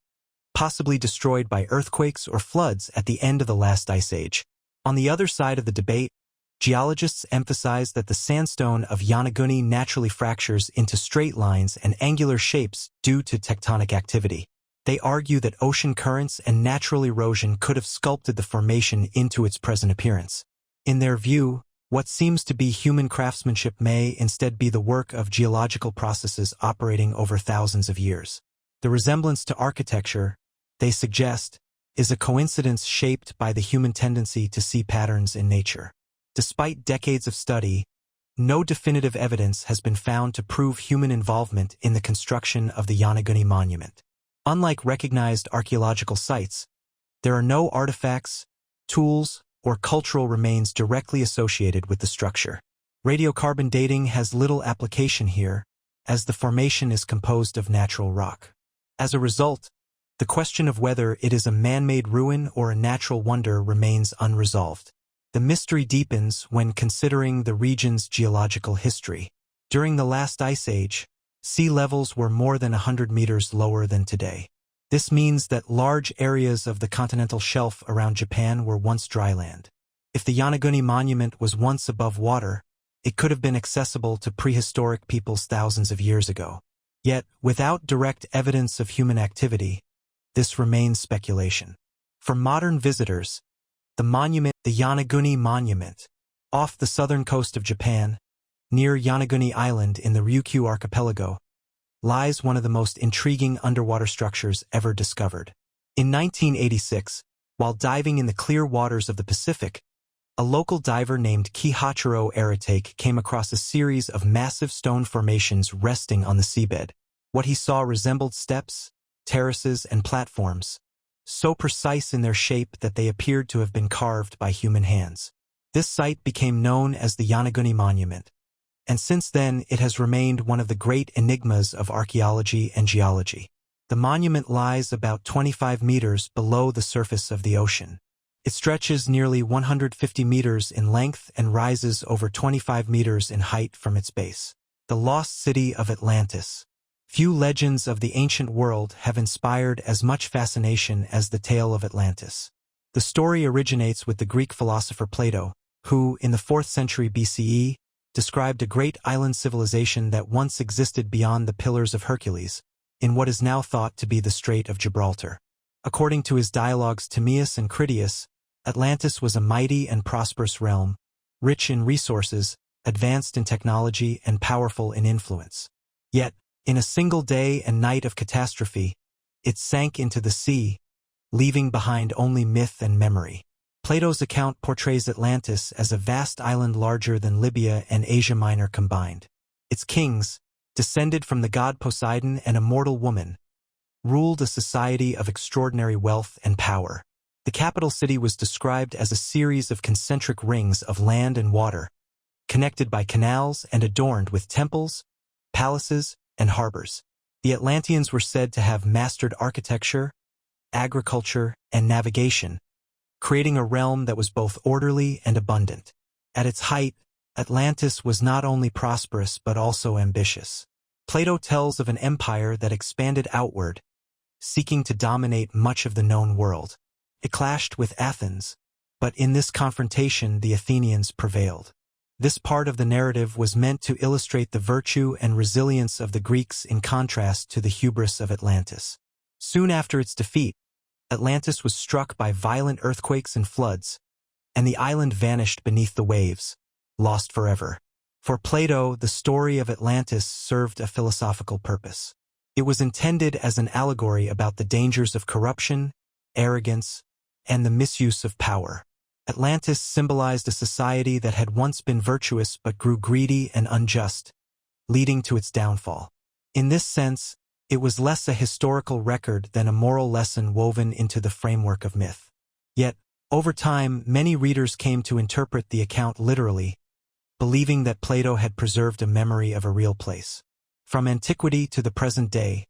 possibly destroyed by earthquakes or floods at the end of the last ice age. On the other side of the debate, geologists emphasize that the sandstone of Yonaguni naturally fractures into straight lines and angular shapes due to tectonic activity. They argue that ocean currents and natural erosion could have sculpted the formation into its present appearance. In their view, what seems to be human craftsmanship may instead be the work of geological processes operating over thousands of years. The resemblance to architecture, they suggest, is a coincidence shaped by the human tendency to see patterns in nature. Despite decades of study, no definitive evidence has been found to prove human involvement in the construction of the Yonaguni Monument. Unlike recognized archaeological sites, there are no artifacts, tools, or cultural remains directly associated with the structure. Radiocarbon dating has little application here, as the formation is composed of natural rock. As a result, the question of whether it is a man-made ruin or a natural wonder remains unresolved. The mystery deepens when considering the region's geological history. During the last ice age, sea levels were more than 100 meters lower than today. This means that large areas of the continental shelf around Japan were once dry land. If the Yonaguni Monument was once above water, it could have been accessible to prehistoric peoples thousands of years ago. Yet, without direct evidence of human activity, this remains speculation. For modern visitors, the Yonaguni Monument, off the southern coast of Japan, near Yonaguni Island in the Ryukyu archipelago, lies one of the most intriguing underwater structures ever discovered. In 1986, while diving in the clear waters of the Pacific, a local diver named Kihachiro Aratake came across a series of massive stone formations resting on the seabed. What he saw resembled steps, terraces, and platforms, so precise in their shape that they appeared to have been carved by human hands. This site became known as the Yonaguni Monument, and since then it has remained one of the great enigmas of archaeology and geology. The monument lies about 25 meters below the surface of the ocean. It stretches nearly 150 meters in length and rises over 25 meters in height from its base. The lost city of Atlantis. Few legends of the ancient world have inspired as much fascination as the tale of Atlantis. The story originates with the Greek philosopher Plato, who, in the 4th century BCE, described a great island civilization that once existed beyond the Pillars of Hercules, in what is now thought to be the Strait of Gibraltar. According to his dialogues Timaeus and Critias, Atlantis was a mighty and prosperous realm, rich in resources, advanced in technology, and powerful in influence. Yet, in a single day and night of catastrophe, it sank into the sea, leaving behind only myth and memory. Plato's account portrays Atlantis as a vast island larger than Libya and Asia Minor combined. Its kings, descended from the god Poseidon and a mortal woman, ruled a society of extraordinary wealth and power. The capital city was described as a series of concentric rings of land and water, connected by canals and adorned with temples, palaces, and harbors. The Atlanteans were said to have mastered architecture, agriculture, and navigation, creating a realm that was both orderly and abundant. At its height, Atlantis was not only prosperous but also ambitious. Plato tells of an empire that expanded outward, seeking to dominate much of the known world. It clashed with Athens, but in this confrontation the Athenians prevailed. This part of the narrative was meant to illustrate the virtue and resilience of the Greeks in contrast to the hubris of Atlantis. Soon after its defeat, Atlantis was struck by violent earthquakes and floods, and the island vanished beneath the waves, lost forever. For Plato, the story of Atlantis served a philosophical purpose. It was intended as an allegory about the dangers of corruption, arrogance, and the misuse of power. Atlantis symbolized a society that had once been virtuous but grew greedy and unjust, leading to its downfall. In this sense, it was less a historical record than a moral lesson woven into the framework of myth. Yet, over time, many readers came to interpret the account literally, believing that Plato had preserved a memory of a real place. From antiquity to the present day,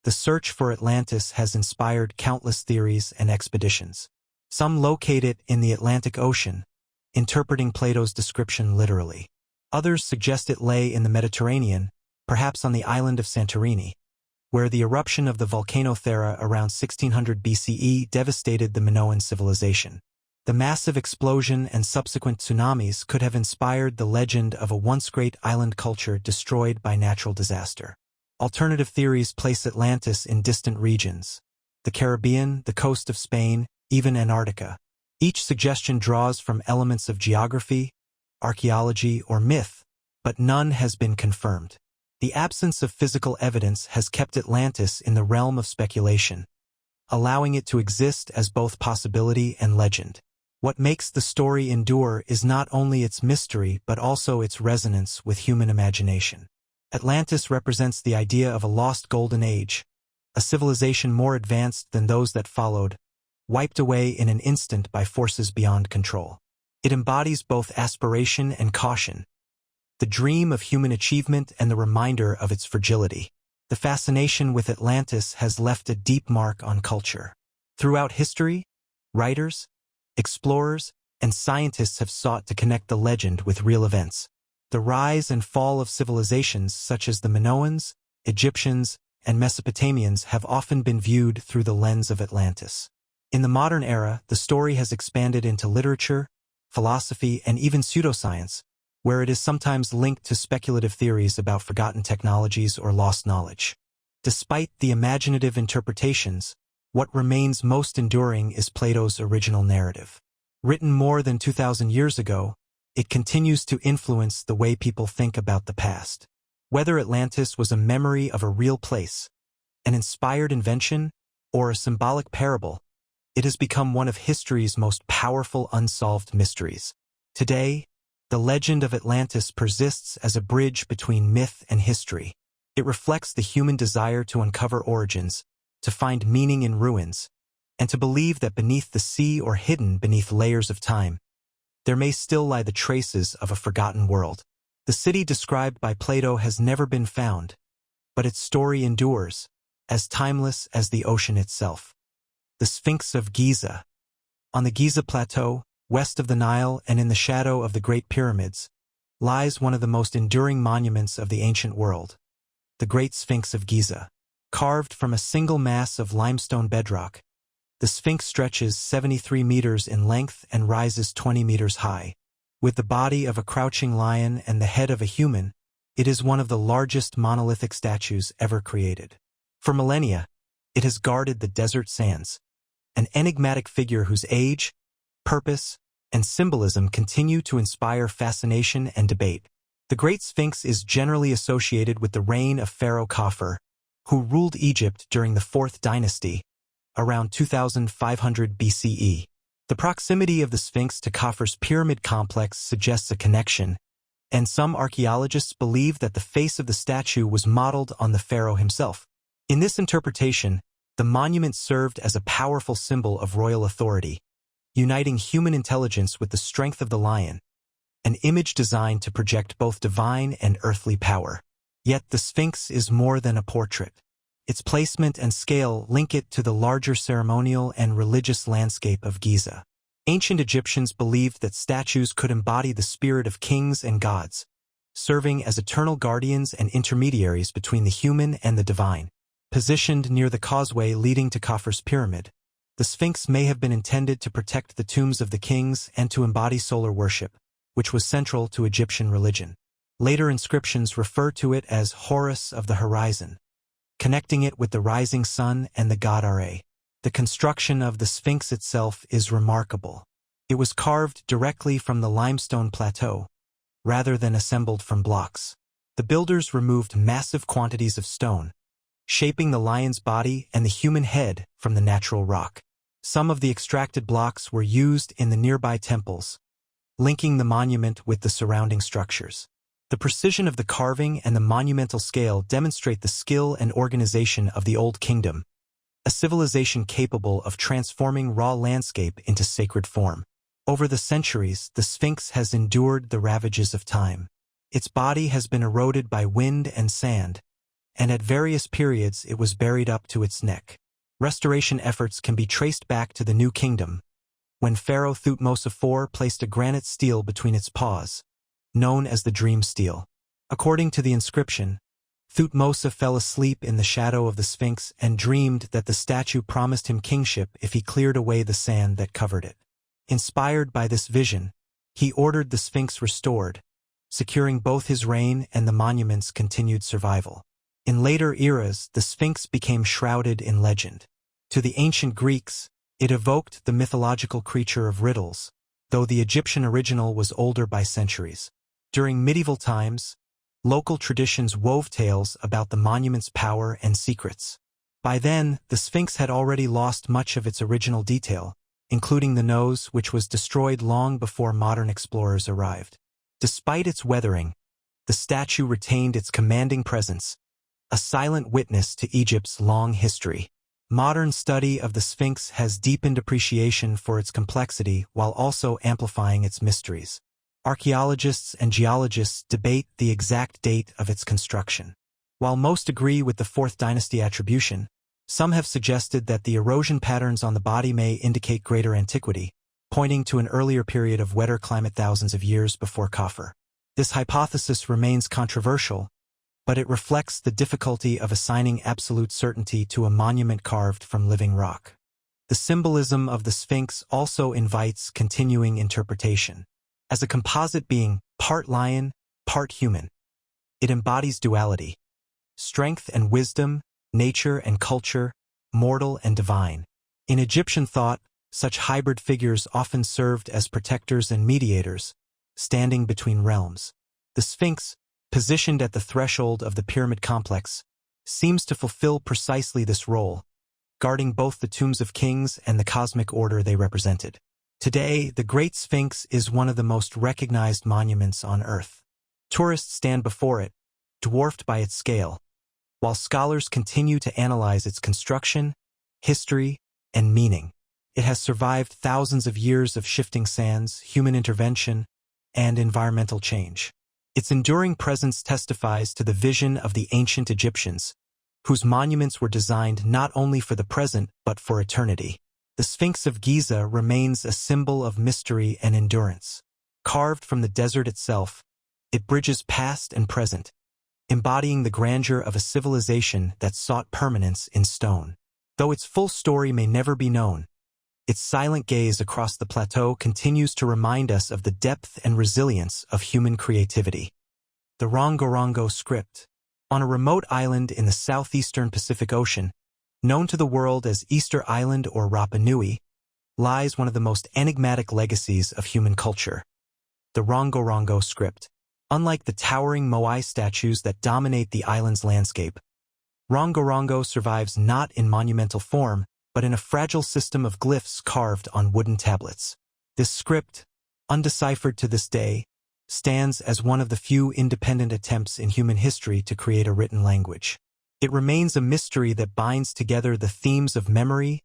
the search for Atlantis has inspired countless theories and expeditions. Some locate it in the Atlantic Ocean, interpreting Plato's description literally. Others suggest it lay in the Mediterranean, perhaps on the island of Santorini, where the eruption of the volcano Thera around 1600 BCE devastated the Minoan civilization. The massive explosion and subsequent tsunamis could have inspired the legend of a once great island culture destroyed by natural disaster. Alternative theories place Atlantis in distant regions: the Caribbean, the coast of Spain, even Antarctica. Each suggestion draws from elements of geography, archaeology, or myth, but none has been confirmed. The absence of physical evidence has kept Atlantis in the realm of speculation, allowing it to exist as both possibility and legend. What makes the story endure is not only its mystery but also its resonance with human imagination. Atlantis represents the idea of a lost golden age, a civilization more advanced than those that followed, wiped away in an instant by forces beyond control. It embodies both aspiration and caution, the dream of human achievement and the reminder of its fragility. The fascination with Atlantis has left a deep mark on culture. Throughout history, writers, explorers, and scientists have sought to connect the legend with real events. The rise and fall of civilizations such as the Minoans, Egyptians, and Mesopotamians have often been viewed through the lens of Atlantis. In the modern era, the story has expanded into literature, philosophy, and even pseudoscience, where it is sometimes linked to speculative theories about forgotten technologies or lost knowledge. Despite the imaginative interpretations, what remains most enduring is Plato's original narrative. Written more than 2,000 years ago, it continues to influence the way people think about the past. Whether Atlantis was a memory of a real place, an inspired invention, or a symbolic parable, it has become one of history's most powerful unsolved mysteries. Today, the legend of Atlantis persists as a bridge between myth and history. It reflects the human desire to uncover origins, to find meaning in ruins, and to believe that beneath the sea or hidden beneath layers of time, there may still lie the traces of a forgotten world. The city described by Plato has never been found, but its story endures, as timeless as the ocean itself. The Sphinx of Giza. On the Giza Plateau, west of the Nile and in the shadow of the Great Pyramids, lies one of the most enduring monuments of the ancient world, the Great Sphinx of Giza. Carved from a single mass of limestone bedrock, the Sphinx stretches 73 meters in length and rises 20 meters high. With the body of a crouching lion and the head of a human, it is one of the largest monolithic statues ever created. For millennia, it has guarded the desert sands, an enigmatic figure whose age, purpose, and symbolism continue to inspire fascination and debate. The Great Sphinx is generally associated with the reign of Pharaoh Khafre, who ruled Egypt during the 4th dynasty, around 2500 BCE. The proximity of the Sphinx to Khafre's pyramid complex suggests a connection, and some archaeologists believe that the face of the statue was modeled on the pharaoh himself. In this interpretation, the monument served as a powerful symbol of royal authority, uniting human intelligence with the strength of the lion, an image designed to project both divine and earthly power. Yet the Sphinx is more than a portrait. Its placement and scale link it to the larger ceremonial and religious landscape of Giza. Ancient Egyptians believed that statues could embody the spirit of kings and gods, serving as eternal guardians and intermediaries between the human and the divine. Positioned near the causeway leading to Khafre's pyramid, the Sphinx may have been intended to protect the tombs of the kings and to embody solar worship, which was central to Egyptian religion. Later inscriptions refer to it as Horus of the Horizon, connecting it with the rising sun and the god Ra. The construction of the Sphinx itself is remarkable. It was carved directly from the limestone plateau, rather than assembled from blocks. The builders removed massive quantities of stone, shaping the lion's body and the human head from the natural rock. Some of the extracted blocks were used in the nearby temples, linking the monument with the surrounding structures. The precision of the carving and the monumental scale demonstrate the skill and organization of the Old Kingdom, a civilization capable of transforming raw landscape into sacred form. Over the centuries, the Sphinx has endured the ravages of time. Its body has been eroded by wind and sand, and at various periods it was buried up to its neck. Restoration efforts can be traced back to the New Kingdom, when Pharaoh Thutmose IV placed a granite stele between its paws, known as the Dream Stele. According to the inscription, Thutmose fell asleep in the shadow of the Sphinx and dreamed that the statue promised him kingship if he cleared away the sand that covered it. Inspired by this vision, he ordered the Sphinx restored, securing both his reign and the monument's continued survival. In later eras, the Sphinx became shrouded in legend. To the ancient Greeks, it evoked the mythological creature of riddles, though the Egyptian original was older by centuries. During medieval times, local traditions wove tales about the monument's power and secrets. By then, the Sphinx had already lost much of its original detail, including the nose, which was destroyed long before modern explorers arrived. Despite its weathering, the statue retained its commanding presence, a silent witness to Egypt's long history. Modern study of the Sphinx has deepened appreciation for its complexity while also amplifying its mysteries. Archaeologists and geologists debate the exact date of its construction. While most agree with the 4th Dynasty attribution, some have suggested that the erosion patterns on the body may indicate greater antiquity, pointing to an earlier period of wetter climate thousands of years before Khafre. This hypothesis remains controversial, but it reflects the difficulty of assigning absolute certainty to a monument carved from living rock. The symbolism of the Sphinx also invites continuing interpretation. As a composite being, part lion, part human, it embodies duality, strength and wisdom, nature and culture, mortal and divine. In Egyptian thought, such hybrid figures often served as protectors and mediators, standing between realms. The Sphinx, positioned at the threshold of the pyramid complex, seems to fulfill precisely this role, guarding both the tombs of kings and the cosmic order they represented. Today, the Great Sphinx is one of the most recognized monuments on Earth. Tourists stand before it, dwarfed by its scale, while scholars continue to analyze its construction, history, and meaning. It has survived thousands of years of shifting sands, human intervention, and environmental change. Its enduring presence testifies to the vision of the ancient Egyptians, whose monuments were designed not only for the present but for eternity. The Sphinx of Giza remains a symbol of mystery and endurance. Carved from the desert itself, it bridges past and present, embodying the grandeur of a civilization that sought permanence in stone. Though its full story may never be known, its silent gaze across the plateau continues to remind us of the depth and resilience of human creativity. The Rongorongo Script. On a remote island in the southeastern Pacific Ocean, known to the world as Easter Island or Rapa Nui, lies one of the most enigmatic legacies of human culture. The Rongorongo Script. Unlike the towering Moai statues that dominate the island's landscape, Rongorongo survives not in monumental form, but in a fragile system of glyphs carved on wooden tablets. This script, undeciphered to this day, stands as one of the few independent attempts in human history to create a written language. It remains a mystery that binds together the themes of memory,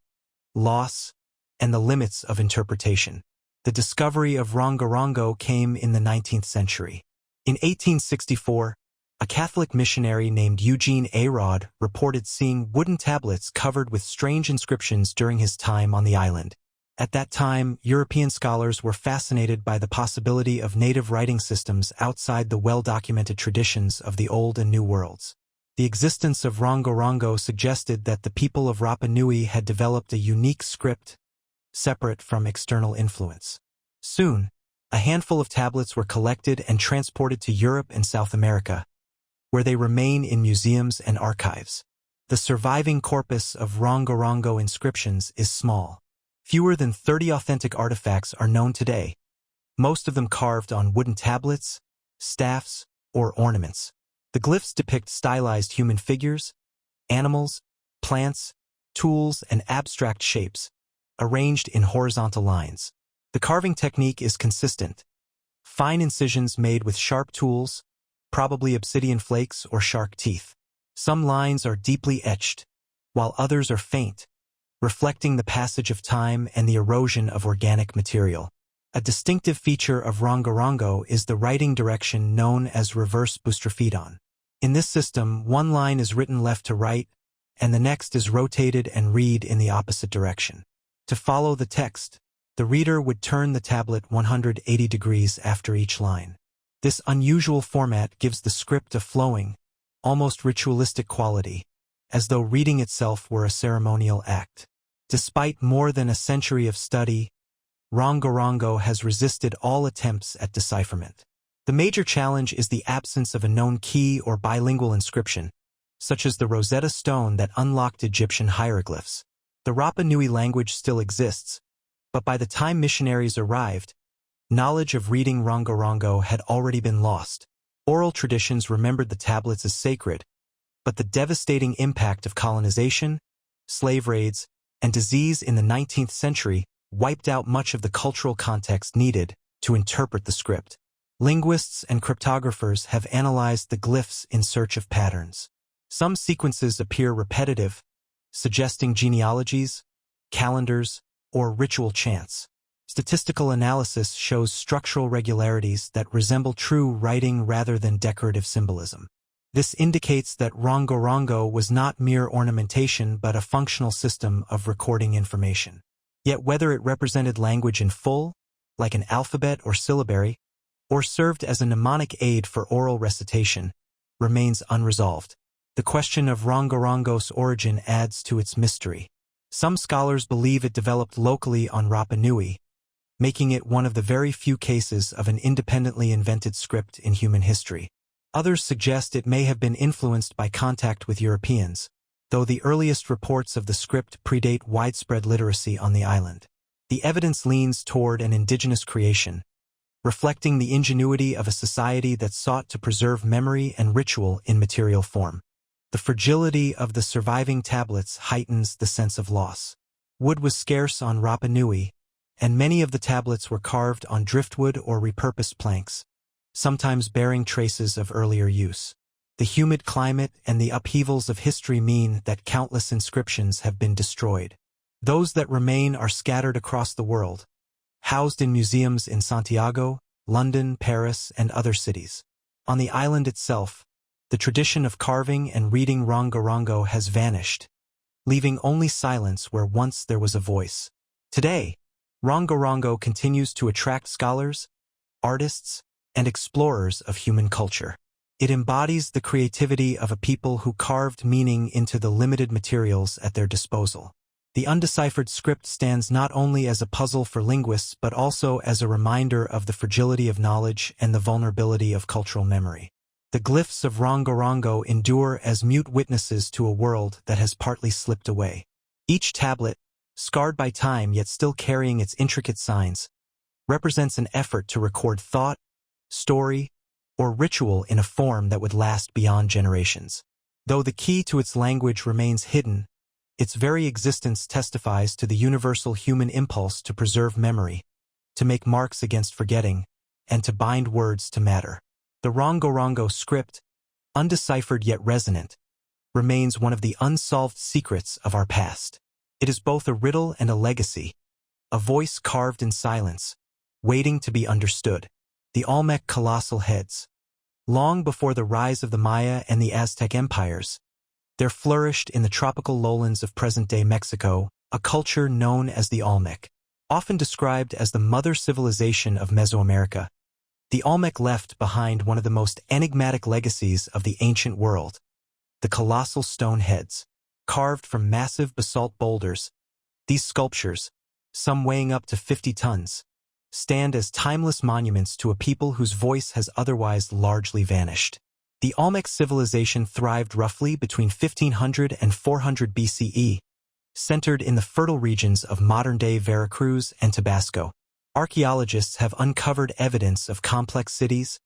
loss, and the limits of interpretation. The discovery of Rongorongo came in the 19th century. In 1864, a Catholic missionary named Eugene Arod reported seeing wooden tablets covered with strange inscriptions during his time on the island. At that time, European scholars were fascinated by the possibility of native writing systems outside the well-documented traditions of the Old and New Worlds. The existence of Rongorongo suggested that the people of Rapa Nui had developed a unique script, separate from external influence. Soon, a handful of tablets were collected and transported to Europe and South America, where they remain in museums and archives. The surviving corpus of Rongorongo inscriptions is small. Fewer than 30 authentic artifacts are known today, most of them carved on wooden tablets, staffs, or ornaments. The glyphs depict stylized human figures, animals, plants, tools, and abstract shapes, arranged in horizontal lines. The carving technique is consistent. Fine incisions made with sharp tools, probably obsidian flakes or shark teeth. Some lines are deeply etched, while others are faint, reflecting the passage of time and the erosion of organic material. A distinctive feature of Rongorongo is the writing direction known as reverse boustrophédon. In this system, one line is written left to right, and the next is rotated and read in the opposite direction. To follow the text, the reader would turn the tablet 180 degrees after each line. This unusual format gives the script a flowing, almost ritualistic quality, as though reading itself were a ceremonial act. Despite more than a century of study, Rongorongo has resisted all attempts at decipherment. The major challenge is the absence of a known key or bilingual inscription, such as the Rosetta Stone that unlocked Egyptian hieroglyphs. The Rapa Nui language still exists, but by the time missionaries arrived, knowledge of reading Rongorongo had already been lost. Oral traditions remembered the tablets as sacred, but the devastating impact of colonization, slave raids, and disease in the 19th century wiped out much of the cultural context needed to interpret the script. Linguists and cryptographers have analyzed the glyphs in search of patterns. Some sequences appear repetitive, suggesting genealogies, calendars, or ritual chants. Statistical analysis shows structural regularities that resemble true writing rather than decorative symbolism. This indicates that Rongorongo was not mere ornamentation but a functional system of recording information. Yet whether it represented language in full, like an alphabet or syllabary, or served as a mnemonic aid for oral recitation, remains unresolved. The question of Rongorongo's origin adds to its mystery. Some scholars believe it developed locally on Rapa Nui, making it one of the very few cases of an independently invented script in human history. Others suggest it may have been influenced by contact with Europeans, though the earliest reports of the script predate widespread literacy on the island. The evidence leans toward an indigenous creation, reflecting the ingenuity of a society that sought to preserve memory and ritual in material form. The fragility of the surviving tablets heightens the sense of loss. Wood was scarce on Rapa Nui, and many of the tablets were carved on driftwood or repurposed planks, sometimes bearing traces of earlier use. The humid climate and the upheavals of history mean that countless inscriptions have been destroyed. Those that remain are scattered across the world, housed in museums in Santiago, London, Paris, and other cities. On the island itself, the tradition of carving and reading Rongorongo has vanished, leaving only silence where once there was a voice. Today, Rongorongo continues to attract scholars, artists, and explorers of human culture. It embodies the creativity of a people who carved meaning into the limited materials at their disposal. The undeciphered script stands not only as a puzzle for linguists but also as a reminder of the fragility of knowledge and the vulnerability of cultural memory. The glyphs of Rongorongo endure as mute witnesses to a world that has partly slipped away. Each tablet, scarred by time yet still carrying its intricate signs, represents an effort to record thought, story, or ritual in a form that would last beyond generations. Though the key to its language remains hidden, its very existence testifies to the universal human impulse to preserve memory, to make marks against forgetting, and to bind words to matter. The Rongorongo script, undeciphered yet resonant, remains one of the unsolved secrets of our past. It is both a riddle and a legacy, a voice carved in silence, waiting to be understood. The Olmec colossal heads. Long before the rise of the Maya and the Aztec empires, there flourished in the tropical lowlands of present-day Mexico a culture known as the Olmec. Often described as the mother civilization of Mesoamerica, the Olmec left behind one of the most enigmatic legacies of the ancient world, the colossal stone heads. Carved from massive basalt boulders, these sculptures, some weighing up to 50 tons, stand as timeless monuments to a people whose voice has otherwise largely vanished. The Olmec civilization thrived roughly between 1500 and 400 BCE, centered in the fertile regions of modern-day Veracruz and Tabasco. Archaeologists have uncovered evidence of complex cities,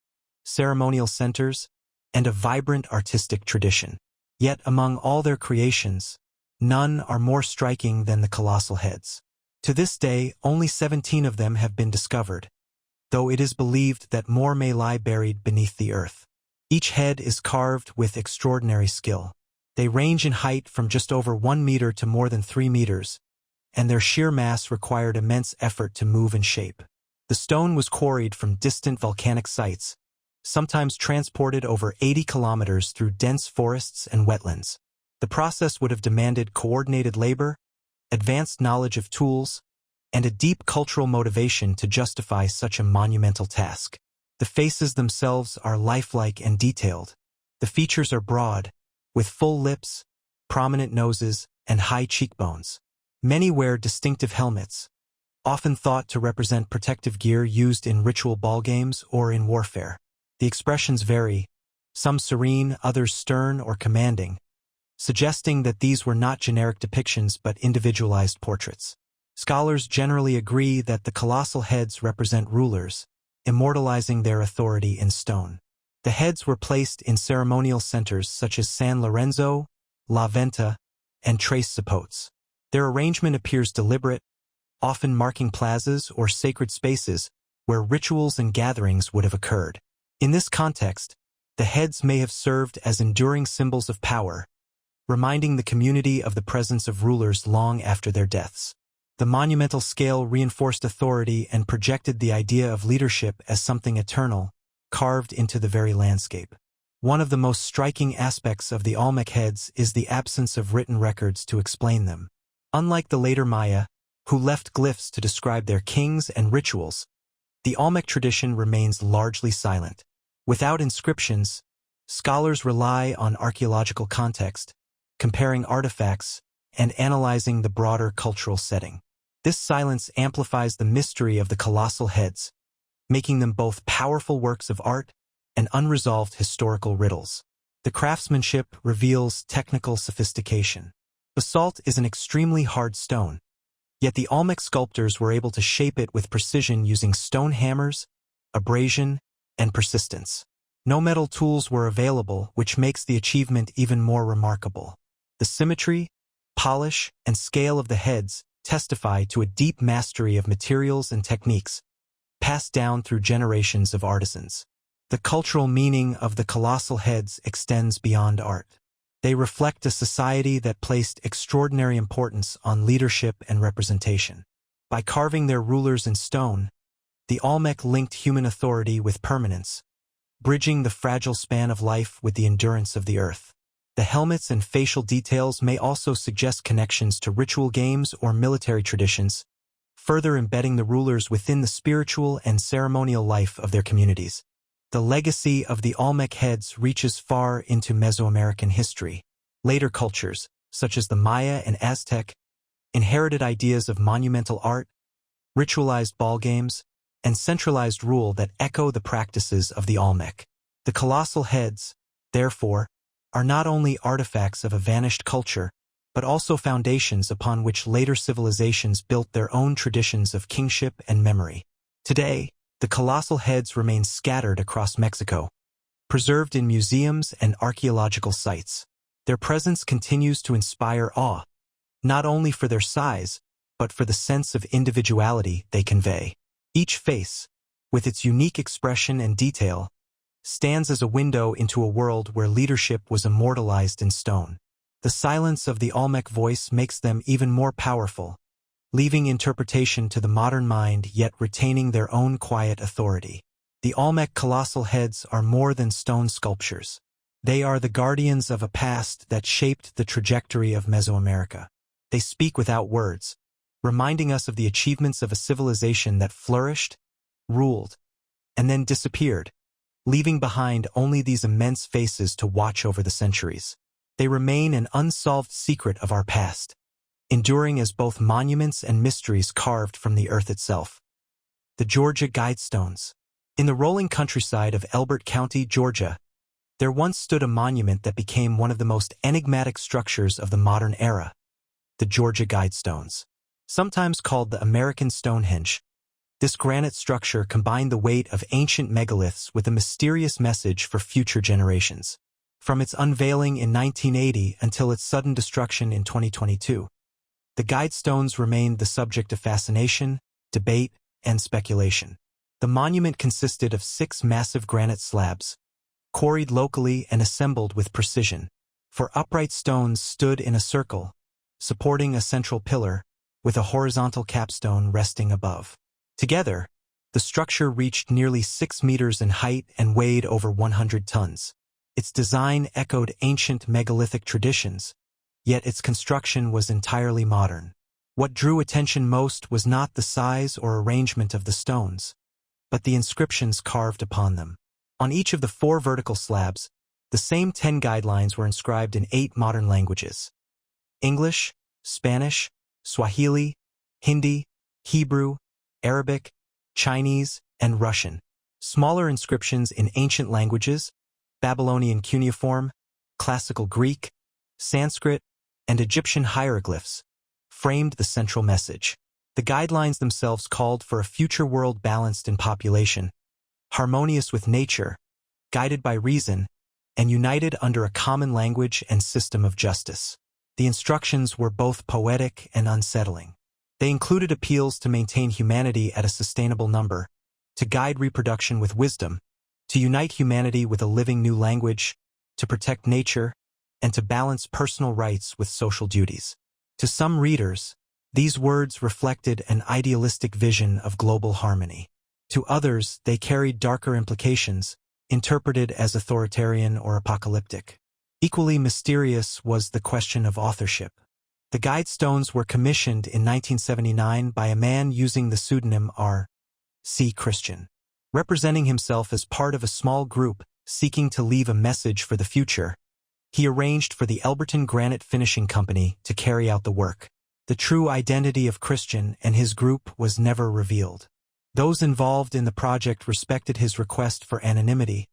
ceremonial centers, and a vibrant artistic tradition. Yet among all their creations, none are more striking than the colossal heads. To this day, only 17 of them have been discovered, though it is believed that more may lie buried beneath the earth. Each head is carved with extraordinary skill. They range in height from just over 1 meter to more than 3 meters, and their sheer mass required immense effort to move and shape. The stone was quarried from distant volcanic sites, sometimes transported over 80 kilometers through dense forests and wetlands. The process would have demanded coordinated labor, advanced knowledge of tools, and a deep cultural motivation to justify such a monumental task. The faces themselves are lifelike and detailed. The features are broad, with full lips, prominent noses, and high cheekbones. Many wear distinctive helmets, often thought to represent protective gear used in ritual ballgames or in warfare. The expressions vary, some serene, others stern or commanding, suggesting that these were not generic depictions but individualized portraits. Scholars generally agree that the colossal heads represent rulers, immortalizing their authority in stone. The heads were placed in ceremonial centers such as San Lorenzo, La Venta, and Tres Zapotes. Their arrangement appears deliberate, often marking plazas or sacred spaces where rituals and gatherings would have occurred. In this context, the heads may have served as enduring symbols of power, reminding the community of the presence of rulers long after their deaths. The monumental scale reinforced authority and projected the idea of leadership as something eternal, carved into the very landscape. One of the most striking aspects of the Olmec heads is the absence of written records to explain them. Unlike the later Maya, who left glyphs to describe their kings and rituals, the Olmec tradition remains largely silent. Without inscriptions, scholars rely on archaeological context, comparing artifacts, and analyzing the broader cultural setting. This silence amplifies the mystery of the colossal heads, making them both powerful works of art and unresolved historical riddles. The craftsmanship reveals technical sophistication. Basalt is an extremely hard stone, yet the Olmec sculptors were able to shape it with precision using stone hammers, abrasion, and persistence. No metal tools were available, which makes the achievement even more remarkable. The symmetry, polish, and scale of the heads testify to a deep mastery of materials and techniques, passed down through generations of artisans. The cultural meaning of the colossal heads extends beyond art. They reflect a society that placed extraordinary importance on leadership and representation. By carving their rulers in stone, the Olmec linked human authority with permanence, bridging the fragile span of life with the endurance of the earth. The helmets and facial details may also suggest connections to ritual games or military traditions, further embedding the rulers within the spiritual and ceremonial life of their communities. The legacy of the Olmec heads reaches far into Mesoamerican history. Later cultures, such as the Maya and Aztec, inherited ideas of monumental art, ritualized ballgames, and centralized rule that echo the practices of the Olmec. The colossal heads, therefore, are not only artifacts of a vanished culture, but also foundations upon which later civilizations built their own traditions of kingship and memory. Today, the colossal heads remain scattered across Mexico, preserved in museums and archaeological sites. Their presence continues to inspire awe, not only for their size, but for the sense of individuality they convey. Each face, with its unique expression and detail, stands as a window into a world where leadership was immortalized in stone. The silence of the Olmec voice makes them even more powerful, leaving interpretation to the modern mind yet retaining their own quiet authority. The Olmec colossal heads are more than stone sculptures. They are the guardians of a past that shaped the trajectory of Mesoamerica. They speak without words, reminding us of the achievements of a civilization that flourished, ruled, and then disappeared, leaving behind only these immense faces to watch over the centuries. They remain an unsolved secret of our past, enduring as both monuments and mysteries carved from the earth itself. The Georgia Guidestones. In the rolling countryside of Elbert County, Georgia, there once stood a monument that became one of the most enigmatic structures of the modern era, the Georgia Guidestones. Sometimes called the American Stonehenge, this granite structure combined the weight of ancient megaliths with a mysterious message for future generations. from its unveiling in 1980 until its sudden destruction in 2022. The Guidestones remained the subject of fascination, debate, and speculation. The monument consisted of 6 massive granite slabs, quarried locally and assembled with precision. 4 upright stones stood in a circle, supporting a central pillar, with a horizontal capstone resting above. Together, the structure reached nearly 6 meters in height and weighed over 100 tons. Its design echoed ancient megalithic traditions, yet its construction was entirely modern. What drew attention most was not the size or arrangement of the stones, but the inscriptions carved upon them. On each of the 4 vertical slabs, the same 10 guidelines were inscribed in 8 modern languages: English, Spanish, Swahili, Hindi, Hebrew, Arabic, Chinese, and Russian. Smaller inscriptions in ancient languages, Babylonian cuneiform, Classical Greek, Sanskrit, and Egyptian hieroglyphs, framed the central message. The guidelines themselves called for a future world balanced in population, harmonious with nature, guided by reason, and united under a common language and system of justice. The instructions were both poetic and unsettling. They included appeals to maintain humanity at a sustainable number, to guide reproduction with wisdom, to unite humanity with a living new language, to protect nature, and to balance personal rights with social duties. To some readers, these words reflected an idealistic vision of global harmony. To others, they carried darker implications, interpreted as authoritarian or apocalyptic. Equally mysterious was the question of authorship. The Guidestones were commissioned in 1979 by a man using the pseudonym R.C. Christian. Representing himself as part of a small group seeking to leave a message for the future, he arranged for the Elberton Granite Finishing Company to carry out the work. The true identity of Christian and his group was never revealed. Those involved in the project respected his request for anonymity,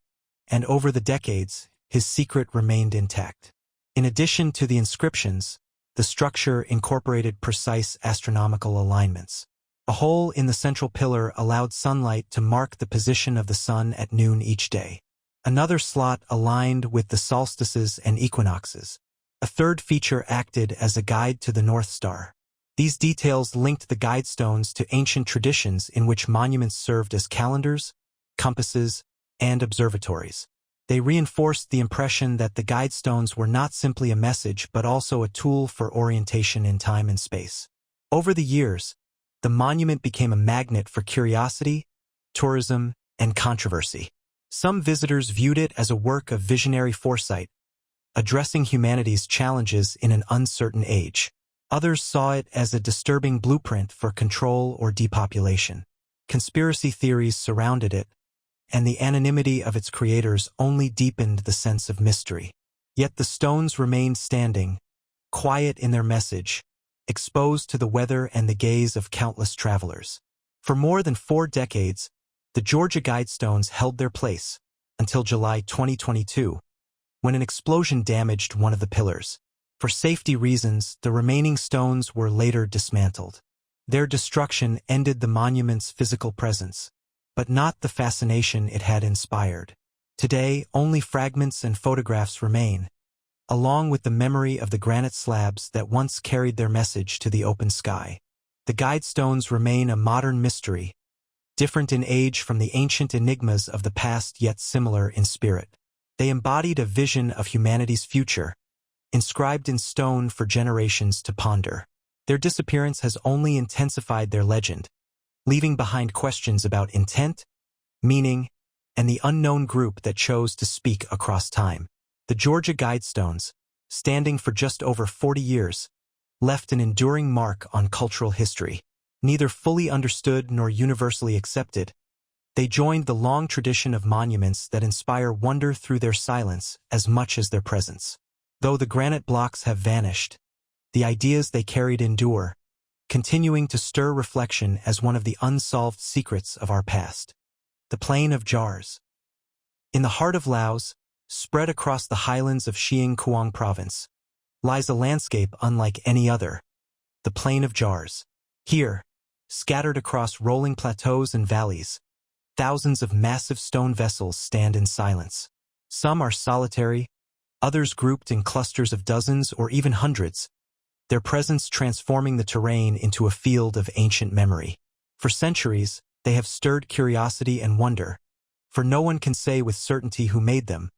and over the decades, his secret remained intact. In addition to the inscriptions, the structure incorporated precise astronomical alignments. A hole in the central pillar allowed sunlight to mark the position of the sun at noon each day. Another slot aligned with the solstices and equinoxes. A third feature acted as a guide to the North Star. These details linked the Guidestones to ancient traditions in which monuments served as calendars, compasses, and observatories. They reinforced the impression that the Guidestones were not simply a message but also a tool for orientation in time and space. Over the years, the monument became a magnet for curiosity, tourism, and controversy. Some visitors viewed it as a work of visionary foresight, addressing humanity's challenges in an uncertain age. Others saw it as a disturbing blueprint for control or depopulation. Conspiracy theories surrounded it, and the anonymity of its creators only deepened the sense of mystery. Yet the stones remained standing, quiet in their message, exposed to the weather and the gaze of countless travelers. For more than 4 decades, the Georgia Guidestones held their place, until July 2022, when an explosion damaged one of the pillars. For safety reasons, the remaining stones were later dismantled. Their destruction ended the monument's physical presence, but not the fascination it had inspired. Today, only fragments and photographs remain, along with the memory of the granite slabs that once carried their message to the open sky. The Guidestones remain a modern mystery, different in age from the ancient enigmas of the past yet similar in spirit. They embodied a vision of humanity's future, inscribed in stone for generations to ponder. Their disappearance has only intensified their legend, leaving behind questions about intent, meaning, and the unknown group that chose to speak across time. The Georgia Guidestones, standing for just over 40 years, left an enduring mark on cultural history. Neither fully understood nor universally accepted, they joined the long tradition of monuments that inspire wonder through their silence as much as their presence. Though the granite blocks have vanished, the ideas they carried endure, continuing to stir reflection as one of the unsolved secrets of our past. The Plain of Jars. In the heart of Laos, spread across the highlands of Huang province, lies a landscape unlike any other, the Plain of Jars. Here, scattered across rolling plateaus and valleys, thousands of massive stone vessels stand in silence. Some are solitary, others grouped in clusters of dozens or even hundreds, their presence transforming the terrain into a field of ancient memory. For centuries, they have stirred curiosity and wonder, for no one can say with certainty who made them,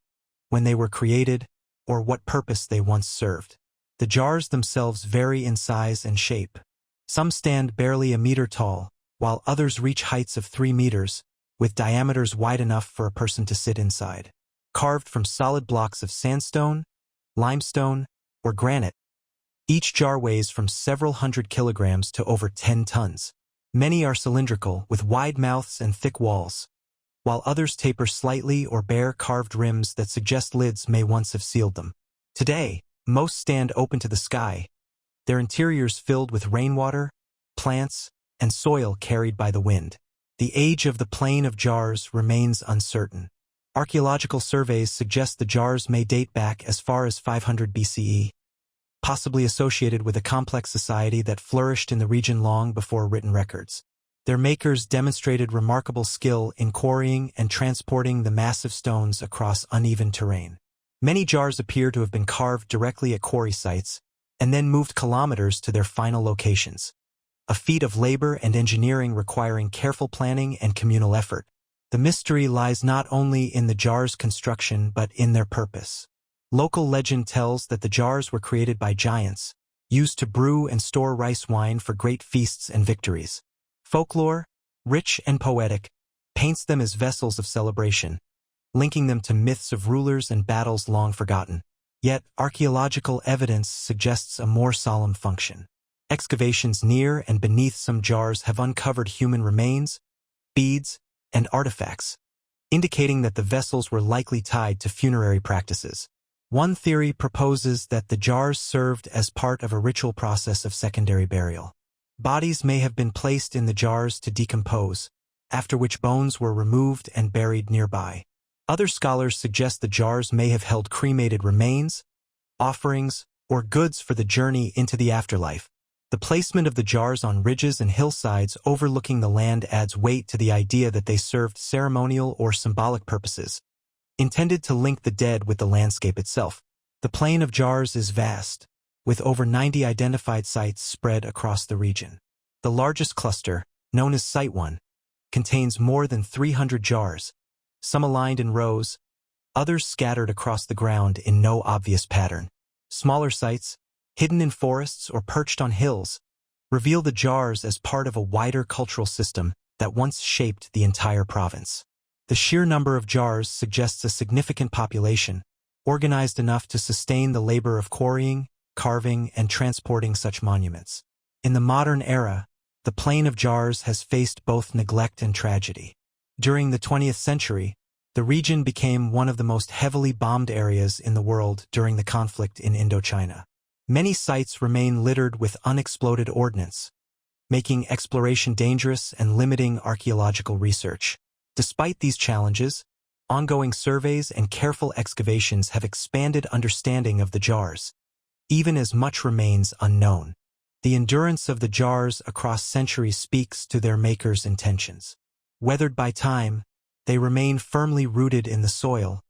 when they were created, or what purpose they once served. The jars themselves vary in size and shape. Some stand barely a meter tall, while others reach heights of 3 meters, with diameters wide enough for a person to sit inside. Carved from solid blocks of sandstone, limestone, or granite, each jar weighs from several hundred kilograms to over 10 tons. Many are cylindrical, with wide mouths and thick walls, while others taper slightly or bear carved rims that suggest lids may once have sealed them. Today, most stand open to the sky, their interiors filled with rainwater, plants, and soil carried by the wind. The age of the plain of jars remains uncertain. Archaeological surveys suggest the jars may date back as far as 500 BCE, possibly associated with a complex society that flourished in the region long before written records. Their makers demonstrated remarkable skill in quarrying and transporting the massive stones across uneven terrain. Many jars appear to have been carved directly at quarry sites and then moved kilometers to their final locations, a feat of labor and engineering requiring careful planning and communal effort. The mystery lies not only in the jars' construction but in their purpose. Local legend tells that the jars were created by giants, used to brew and store rice wine for great feasts and victories. Folklore, rich and poetic, paints them as vessels of celebration, linking them to myths of rulers and battles long forgotten. Yet, archaeological evidence suggests a more solemn function. Excavations near and beneath some jars have uncovered human remains, beads, and artifacts, indicating that the vessels were likely tied to funerary practices. One theory proposes that the jars served as part of a ritual process of secondary burial. Bodies may have been placed in the jars to decompose, after which bones were removed and buried nearby. Other scholars suggest the jars may have held cremated remains, offerings, or goods for the journey into the afterlife. The placement of the jars on ridges and hillsides overlooking the land adds weight to the idea that they served ceremonial or symbolic purposes, intended to link the dead with the landscape itself. The plain of jars is vast, with over 90 identified sites spread across the region. The largest cluster, known as Site 1, contains more than 300 jars, some aligned in rows, others scattered across the ground in no obvious pattern. Smaller sites, hidden in forests or perched on hills, reveal the jars as part of a wider cultural system that once shaped the entire province. The sheer number of jars suggests a significant population, organized enough to sustain the labor of quarrying, carving, and transporting such monuments. In the modern era, the plain of jars has faced both neglect and tragedy. During the 20th century, the region became one of the most heavily bombed areas in the world during the conflict in Indochina. Many sites remain littered with unexploded ordnance, making exploration dangerous and limiting archaeological research. Despite these challenges, ongoing surveys and careful excavations have expanded understanding of the jars, even as much remains unknown. The endurance of the jars across centuries speaks to their makers' intentions. Weathered by time, they remain firmly rooted in the soil,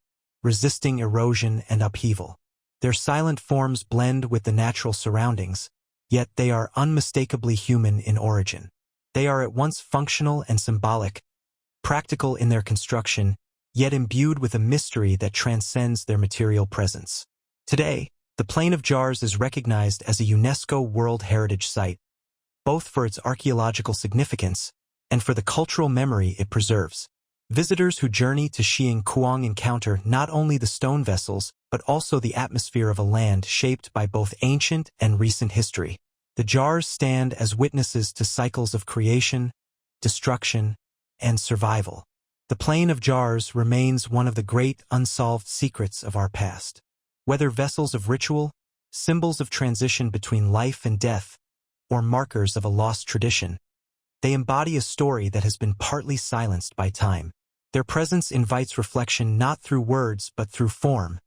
resisting erosion and upheaval. Their silent forms blend with the natural surroundings, yet they are unmistakably human in origin. They are at once functional and symbolic, practical in their construction, yet imbued with a mystery that transcends their material presence. Today, the Plain of Jars is recognized as a UNESCO World Heritage Site, both for its archaeological significance and for the cultural memory it preserves. Visitors who journey to Huang encounter not only the stone vessels, but also the atmosphere of a land shaped by both ancient and recent history. The jars stand as witnesses to cycles of creation, destruction, and survival. The Plain of Jars remains one of the great unsolved secrets of our past. Whether vessels of ritual, symbols of transition between life and death, or markers of a lost tradition, they embody a story that has been partly silenced by time. Their presence invites reflection not through words but through form,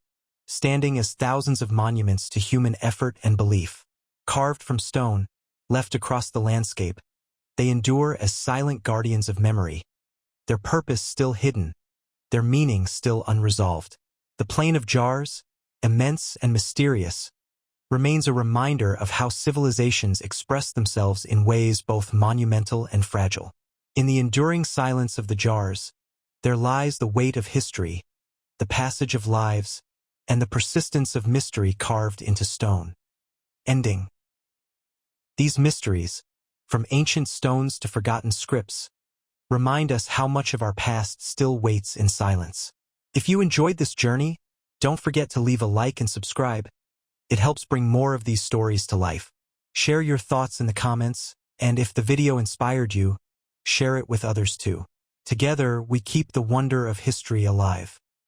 standing as thousands of monuments to human effort and belief. Carved from stone, left across the landscape, they endure as silent guardians of memory, their purpose still hidden, their meaning still unresolved. The Plain of Jars, immense and mysterious, remains a reminder of how civilizations express themselves in ways both monumental and fragile. In the enduring silence of the jars, there lies the weight of history, the passage of lives, and the persistence of mystery carved into stone. Ending. These mysteries, from ancient stones to forgotten scripts, remind us how much of our past still waits in silence. If you enjoyed this journey, don't forget to leave a like and subscribe. It helps bring more of these stories to life. Share your thoughts in the comments, and if the video inspired you, share it with others too. Together, we keep the wonder of history alive.